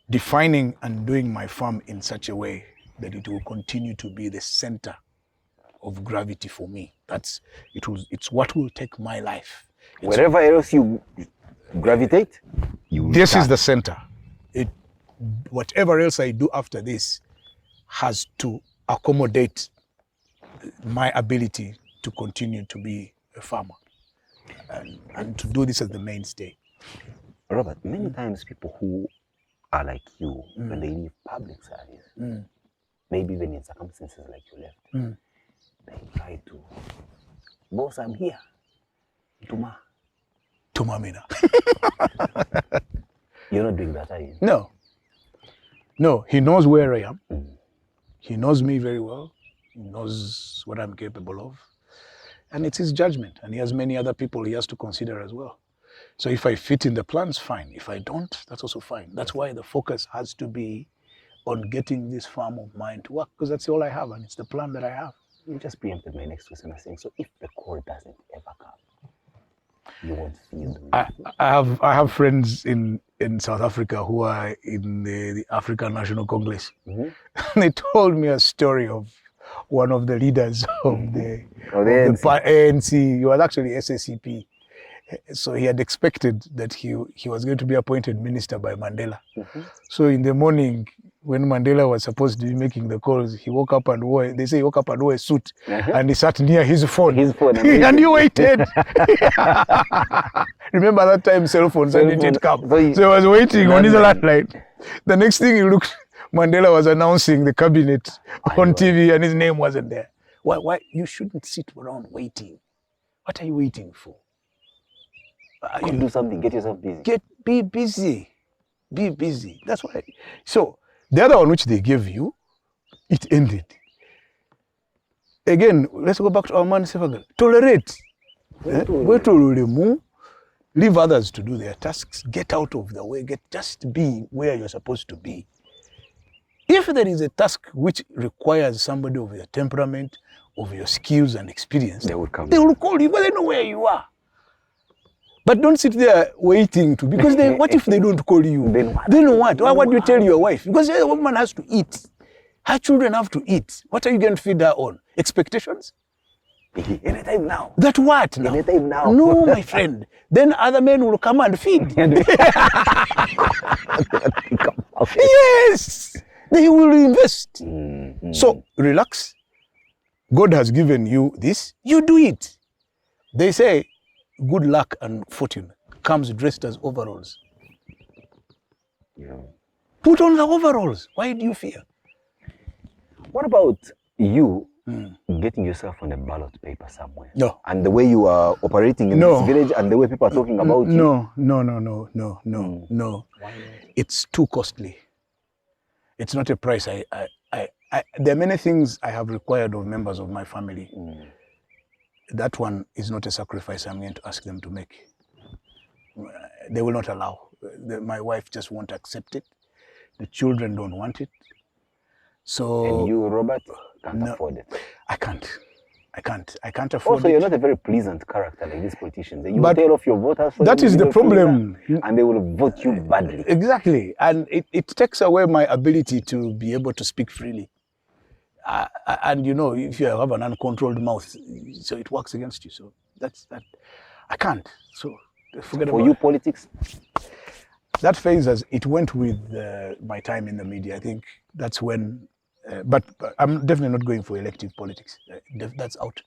defining and doing my farm in such a way that it will continue to be the center of gravity for me. It's what will take my life. Wherever else you gravitate, this is the center. Whatever else I do after this has to accommodate my ability to continue to be a farmer and to do this as the mainstay. Robert, many times people who are like you, when they leave public service, maybe even in circumstances like you left, they try to, boss, I'm here. Tuma mina. You're not doing that, are you? No, he knows where I am. He knows me very well. He knows what I'm capable of. And it's his judgment. And he has many other people he has to consider as well. So if I fit in the plans, fine. If I don't, that's also fine. That's why the focus has to be on getting this farm of mine to work, because that's all I have, and it's the plan that I have. You just preempted my next question by saying, so if the call doesn't ever come, you won't feel the I have friends in South Africa who are in the African National Congress. They told me a story of one of the leaders of the ANC. He was actually SSCP. So he had expected that he was going to be appointed minister by Mandela. So in the morning, when Mandela was supposed to be making the calls, he woke up and wore a suit, and he sat near his phone. And he waited. Remember that time cell phones didn't come. So he was waiting on his landline. The next thing he looked, Mandela was announcing the cabinet on TV and his name wasn't there. Why? You shouldn't sit around waiting. What are you waiting for? You do something, get yourself busy. Be busy. Be busy. That's why. So the other one which they gave you, it ended. Again, let's go back to our man Sefagal. Tolerate. Leave others to do their tasks. Get out of the way. Just be where you're supposed to be. If there is a task which requires somebody of your temperament, of your skills and experience, they will come. They will call you, but they know where you are. But don't sit there waiting to, because what if they don't call you? Then what? What do you tell your wife? Because the woman has to eat. Her children have to eat. What are you going to feed her on? Expectations? Anytime now. That what now? Anytime now. No, my friend. Then other men will come and feed. Yes, they will invest. So relax. God has given you this. You do it. They say good luck and fortune comes dressed as overalls. Yeah. Put on the overalls. Why do you fear? What about you getting yourself on a ballot paper somewhere? No. And the way you are operating in this village and the way people are talking about you? No. Why not? It's too costly. It's not a price. There are many things I have required of members of my family. That one is not a sacrifice I'm going to ask them to make. They will not allow. My wife just won't accept it. The children don't want it. So. And you, Robert, can't afford it. I can't afford also, it. you're not a very pleasant character like these politicians. You will tell off your voters. That is the problem. And they will vote you badly. Exactly. And it takes away my ability to be able to speak freely. And you know, if you have an uncontrolled mouth, so it works against you. So that's that. I can't. So forget about it. For you, politics? That phase, as it went with my time in the media, I think that's when. But I'm definitely not going for elective politics. That's out.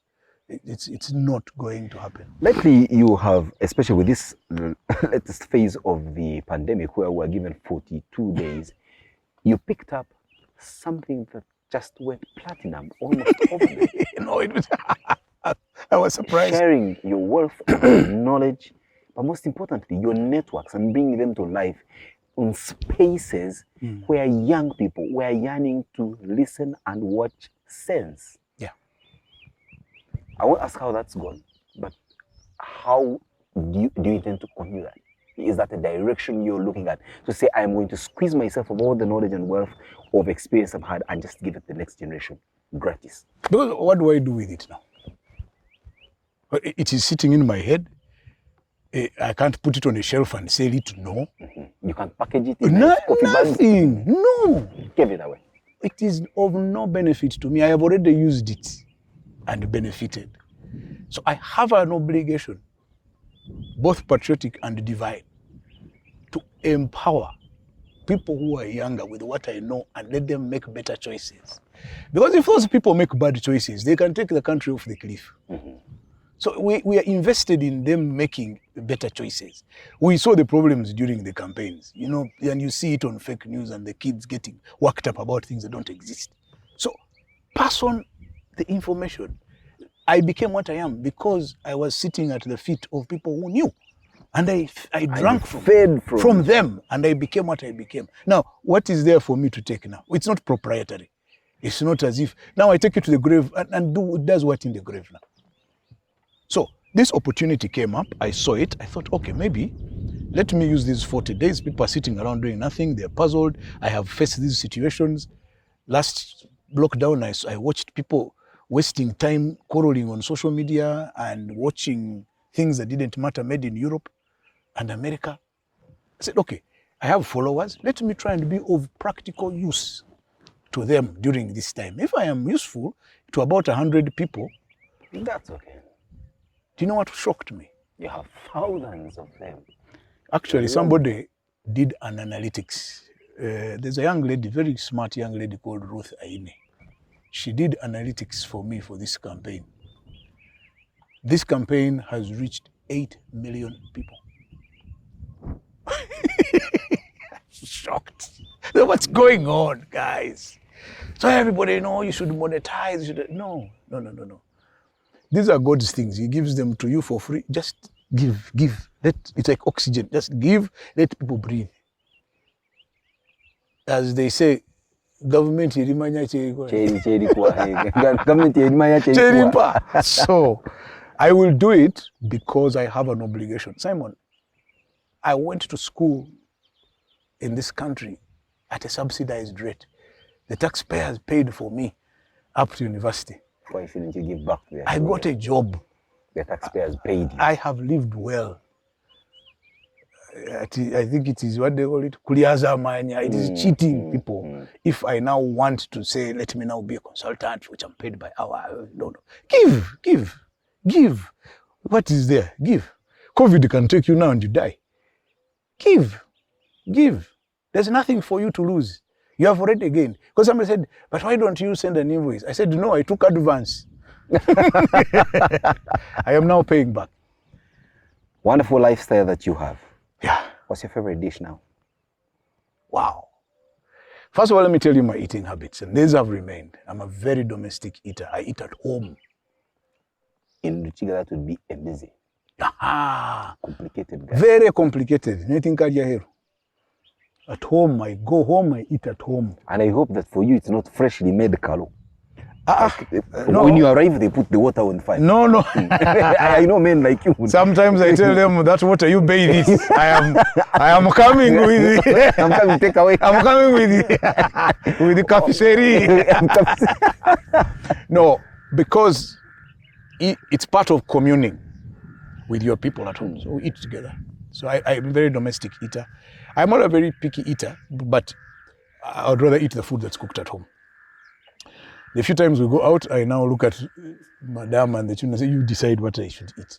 It's not going to happen. Lately, you have, especially with this latest phase of the pandemic, where we're given 42 days, you picked up something that just went platinum almost overnight. No, it was. I was surprised. Sharing your wealth of knowledge, but most importantly, your networks and bringing them to life on spaces where young people were yearning to listen and watch sense. Yeah. I won't ask how that's gone, but how do you intend to continue that? Is that a direction you're looking at? To say, I'm going to squeeze myself of all the knowledge and wealth of experience I've had and just give it to the next generation gratis? Because what do I do with it now? It is sitting in my head. I can't put it on a shelf and sell it. No. You can't package it in coffee bags. Nothing. No. Give it away. It is of no benefit to me. I have already used it and benefited. So I have an obligation, both patriotic and divine, to empower people who are younger with what I know and let them make better choices. Because if those people make bad choices, they can take the country off the cliff. So we are invested in them making better choices. We saw the problems during the campaigns, you know, and you see it on fake news and the kids getting worked up about things that don't exist. So pass on the information. I became what I am because I was sitting at the feet of people who knew. And I drank from them, and I became what I became. Now, what is there for me to take now? It's not proprietary. It's not as if, now I take it to the grave and does what in the grave now? So this opportunity came up, I saw it, I thought, okay, maybe let me use these 40 days. People are sitting around doing nothing, they're puzzled. I have faced these situations. Last lockdown, I watched people wasting time quarreling on social media and watching things that didn't matter made in Europe and America. I said, okay, I have followers, let me try and be of practical use to them during this time. If I am useful to about 100 people, that's okay. Do you know what shocked me? You have thousands of them. Actually, somebody did an analytics. There's a young lady, very smart young lady called Ruth Aine. She did analytics for me for this campaign. This campaign has reached 8 million people. Shocked. What's going on, guys? So everybody, you should monetize. No. These are God's things. He gives them to you for free. Just give. It's like oxygen. Just give, let people breathe. As they say, government. So I will do it because I have an obligation. Simon, I went to school in this country at a subsidized rate. The taxpayers paid for me up to university. Why shouldn't you give back to them? I got a job. The taxpayers paid you. I have lived well. I think it is what they call it. Kuliaza manya. It is cheating people. If I now want to say, let me now be a consultant, which I'm paid by hour, no. Give. What is there? Give. COVID can take you now and you die. Give. There's nothing for you to lose. You have already gained. Because somebody said, but why don't you send an invoice? I said, no, I took advance. I am now paying back. Wonderful lifestyle that you have. Yeah. What's your favorite dish now? Wow. First of all, let me tell you my eating habits, and these have remained. I'm a very domestic eater. I eat at home. In Ruchiga, that would be a busy. Aha. Complicated guy. Very complicated. Anything here. At home, I go home, I eat at home. And I hope that for you, it's not freshly made kalo. No. When you arrive, they put the water on fire. No. I know men like you. Sometimes I tell them, that's water you bathe it. I am coming with it. I'm coming to take away. I'm coming with it. With the cafeteria. No, because it's part of communing with your people at home. So we eat together. So I'm a very domestic eater. I'm not a very picky eater, but I would rather eat the food that's cooked at home. The few times we go out, I now look at Madame and the children and say, you decide what I should eat.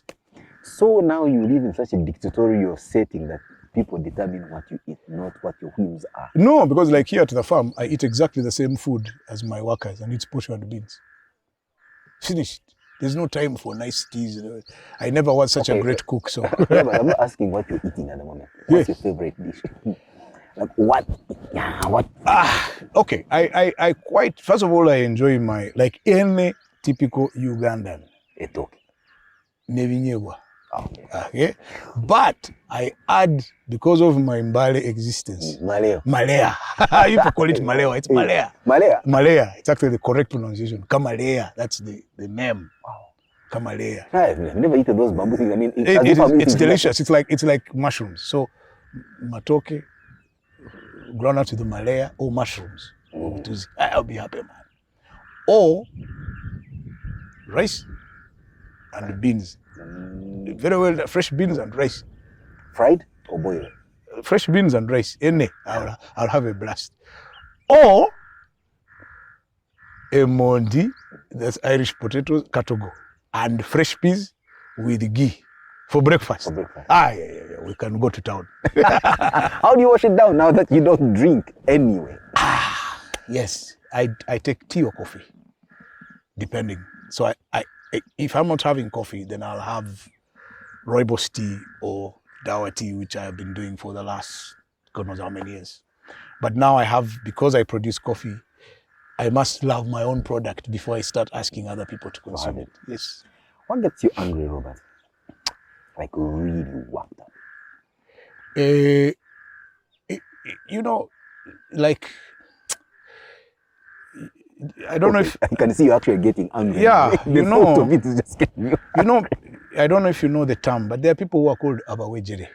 So now you live in such a dictatorial setting that people determine what you eat, not what your whims are. No, because like here at the farm, I eat exactly the same food as my workers, and it's portioned beans. Finished. There's no time for niceties. I never was such a great cook, so. Yeah, but I'm not asking what you're eating at the moment. What's your favorite dish? Like what? Yeah, what? Okay. I quite, first of all, I enjoy like any typical Ugandan. Etoke. Nevinyegwa. Okay. Okay. But I add, because of my Mbale existence. Malaya. You call it Malaya. It's Malaya. Malaya. It's actually the correct pronunciation. Kamalaya. That's the name. Wow. Kamalaya. I've never eaten those bamboo things. I mean, it's delicious. It's like mushrooms. So, matoke, groundnut with the Malaya or mushrooms. I'll be happy, man. Or rice and beans. Very well, fresh beans and rice. Fried or boiled? Fresh beans and rice. I'll have a blast. Or a mondi, that's Irish potatoes, katogo, and fresh peas with ghee for breakfast. Yeah. We can go to town. How do you wash it down now that you don't drink anyway? Yes, I take tea or coffee, depending. So if I'm not having coffee, then I'll have rooibos tea or dawa tea, which I have been doing for the last God knows how many years. But now because I produce coffee, I must love my own product before I start asking other people to consume it. Yes. What gets you angry, Robert? Like really worked up? Like, I don't know if I can see you actually getting angry. Yeah, the thought of it is just getting you. I don't know if you know the term, but there are people who are called abawejere.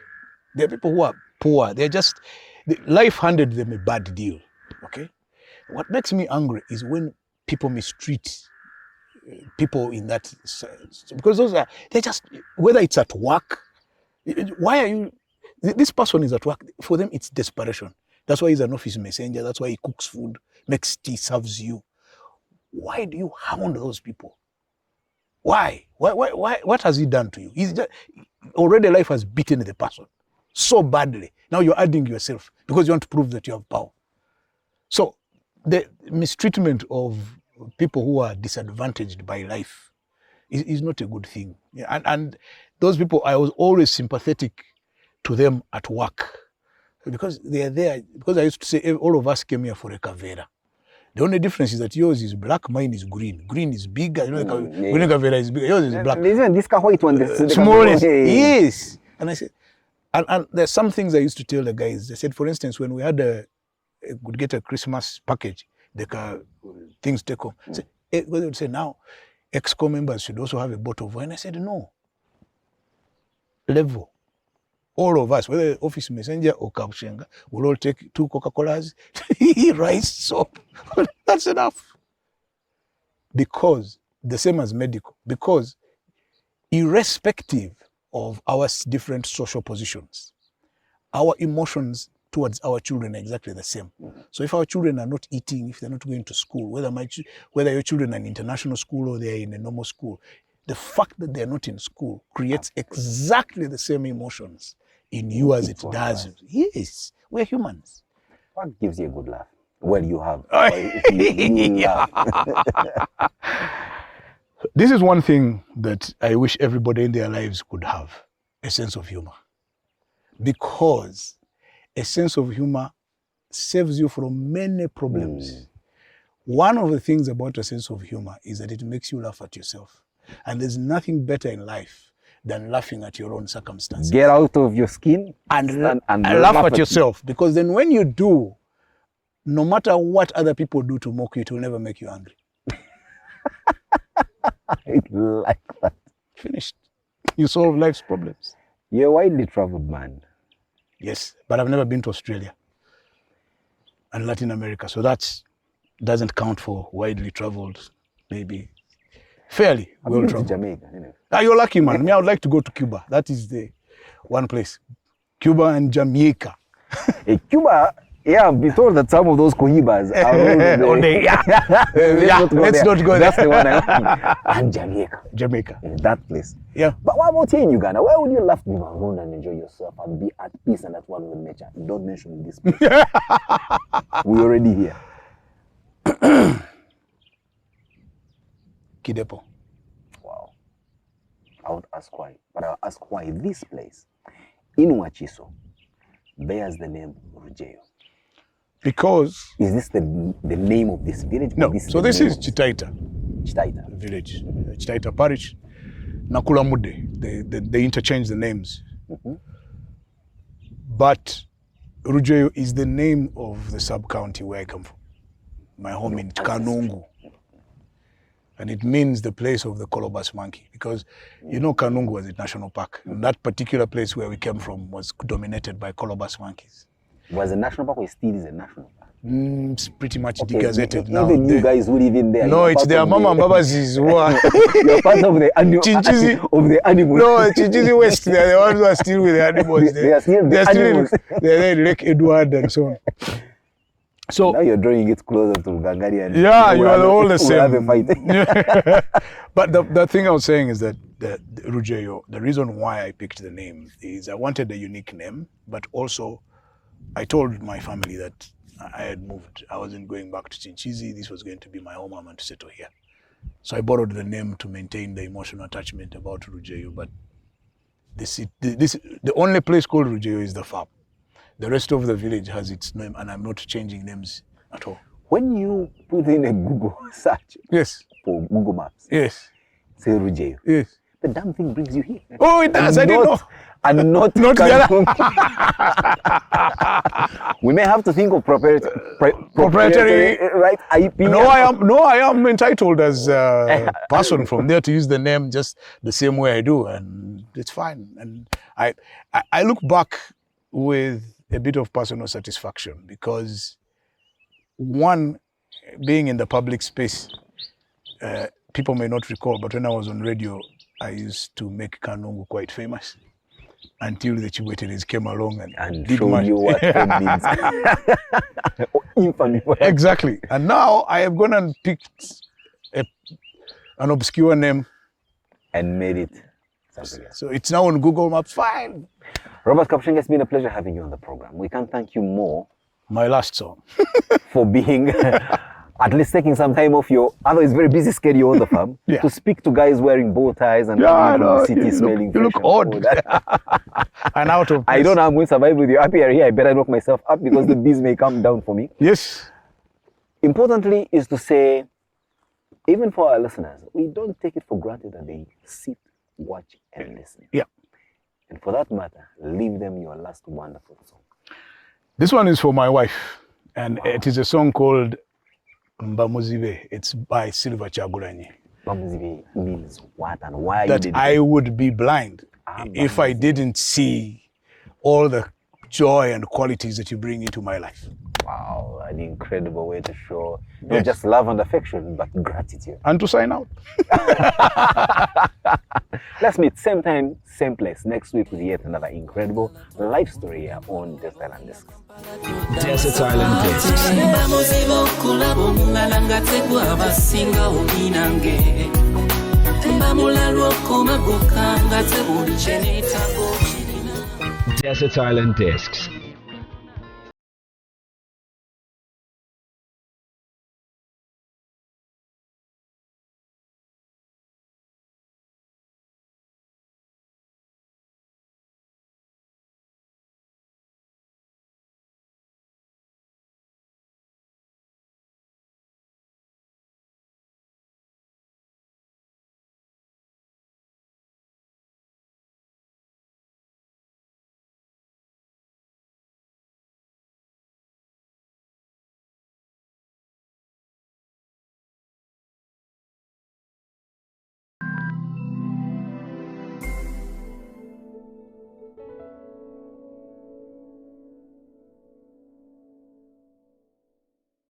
There are people who are poor. Life handed them a bad deal. Okay, what makes me angry is when people mistreat people in that sense, because they're just, whether it's at work. Why are you? This person is at work. For them, it's desperation. That's why he's an office messenger. That's why he cooks food, makes tea, serves you. Why do you hound those people? Why? What has he done to you? Already life has beaten the person so badly. Now you're adding yourself because you want to prove that you have power. So the mistreatment of people who are disadvantaged by life is not a good thing. And those people, I was always sympathetic to them at work because they are there. Because I used to say all of us came here for a kavera. The only difference is that yours is black, mine is green. Green is bigger. Green kavera is bigger. Yours is black. Isn't this white one? Smallest. Yes. And I said, and there's some things I used to tell the guys. I said, for instance, when we would get a Christmas package, things take home. They would say, now, EXCO members should also have a bottle of wine. I said, no. Level. All of us, whether office messenger or Kabushenga, will all take 2 Coca-Colas, rice, soap. That's enough. Because, the same as medical, because irrespective of our different social positions, our emotions towards our children are exactly the same. So if our children are not eating, if they're not going to school, whether your children are in international school or they're in a normal school, the fact that they're not in school creates exactly the same emotions in you as it does. Yes, we're humans. What gives you a good laugh? Well, you have. You laugh. This is one thing that I wish everybody in their lives could have, a sense of humor. Because a sense of humor saves you from many problems. One of the things about a sense of humor is that it makes you laugh at yourself. And there's nothing better in life than laughing at your own circumstances. Get out of your skin and laugh at yourself. Because then when you do, no matter what other people do to mock you, it will never make you angry. I like that. Finished. You solve life's problems. You're a widely traveled man. Yes, but I've never been to Australia and Latin America, so that doesn't count for widely traveled, maybe fairly well traveled. Jamaica, you know. You're lucky, man. Me, I would like to go to Cuba. That is the one place. Cuba and Jamaica. Cuba, yeah, I've been told that some of those cohibas are let's not go there. That's the one I want. And Jamaica. Jamaica. In that place. Yeah. But what about here in Uganda? Where would you love to be around and enjoy yourself and be at peace and at one with nature? Don't mention this place. We're already here. Kidepo. Wow. I would ask why. But I'll ask why this place, in Wachiso, bears the name Rugyeyo. Because... Is this the name of this village? No, so this is Chitaita. Chitaita. Village. Chitaita Parish. Nakulamude. They interchange the names. But Rugyeyo is the name of the sub-county where I come from. My home in Kanungu. And it means the place of the colobus monkey. Because, you know, Kanungu was a national park. And that particular place where we came from was dominated by colobus monkeys. Was a national park or still is a national park? It's pretty much degazetted now. Even you guys who live in there. No, it's their mama and babas who are... You're part of the animals. No, Chinchizi West, they're the ones who are still with the animals. They are still the animals. They're there, Lake Edward and so on. So now you're drawing it closer to Gangari and yeah, you are all the same. Have a fight. But the thing I was saying is that the Rugyeyo, the reason why I picked the name is I wanted a unique name, but also I told my family that I had moved. I wasn't going back to Chinchizi. This was going to be my home. I'm going to settle here. So I borrowed the name to maintain the emotional attachment about Rugyeyo. But the only place called Rugyeyo is the farm. The rest of the village has its name, and I'm not changing names at all. When you put in a Google search for Google Maps, say Rugyeyo, the damn thing brings you here. Oh, it does. I didn't know. And not the We may have to think of proprietary right IP. No, I am entitled as a person from there to use the name just the same way I do, and it's fine. And I look back with a bit of personal satisfaction because, one, being in the public space, people may not recall, but when I was on radio, I used to make Kanungu quite famous until the Chiweteres came along and did showed you what fame means. Infamy. Exactly. And now I have gone and picked an obscure name and made it something else. So it's now on Google Maps. Fine. Robert Kabushenga, it's been a pleasure having you on the program. We can't thank you more. My last song. For being, at least taking some time off your otherwise very busy schedule on the farm to speak to guys wearing bow ties and the city smelling. You look odd. And out of place. I don't know how I'm going to survive with you up here. I better knock myself up because the bees may come down for me. Yes. Importantly is to say, even for our listeners, we don't take it for granted that they sit, watch, and listen. Yeah. And for that matter, leave them your last wonderful song. This one is for my wife, and it is a song called Mbamuzibe. It's by Silver Chagulanyi. Mbamuzibe means what and why? That I would be blind if I didn't see all the joy and qualities that you bring into my life. Wow, an incredible way to show not just love and affection, but gratitude. And to sign out. Let's meet same time, same place next week with yet another incredible life story here on Desert Island Discs. Desert Island Discs. Desert Island Discs.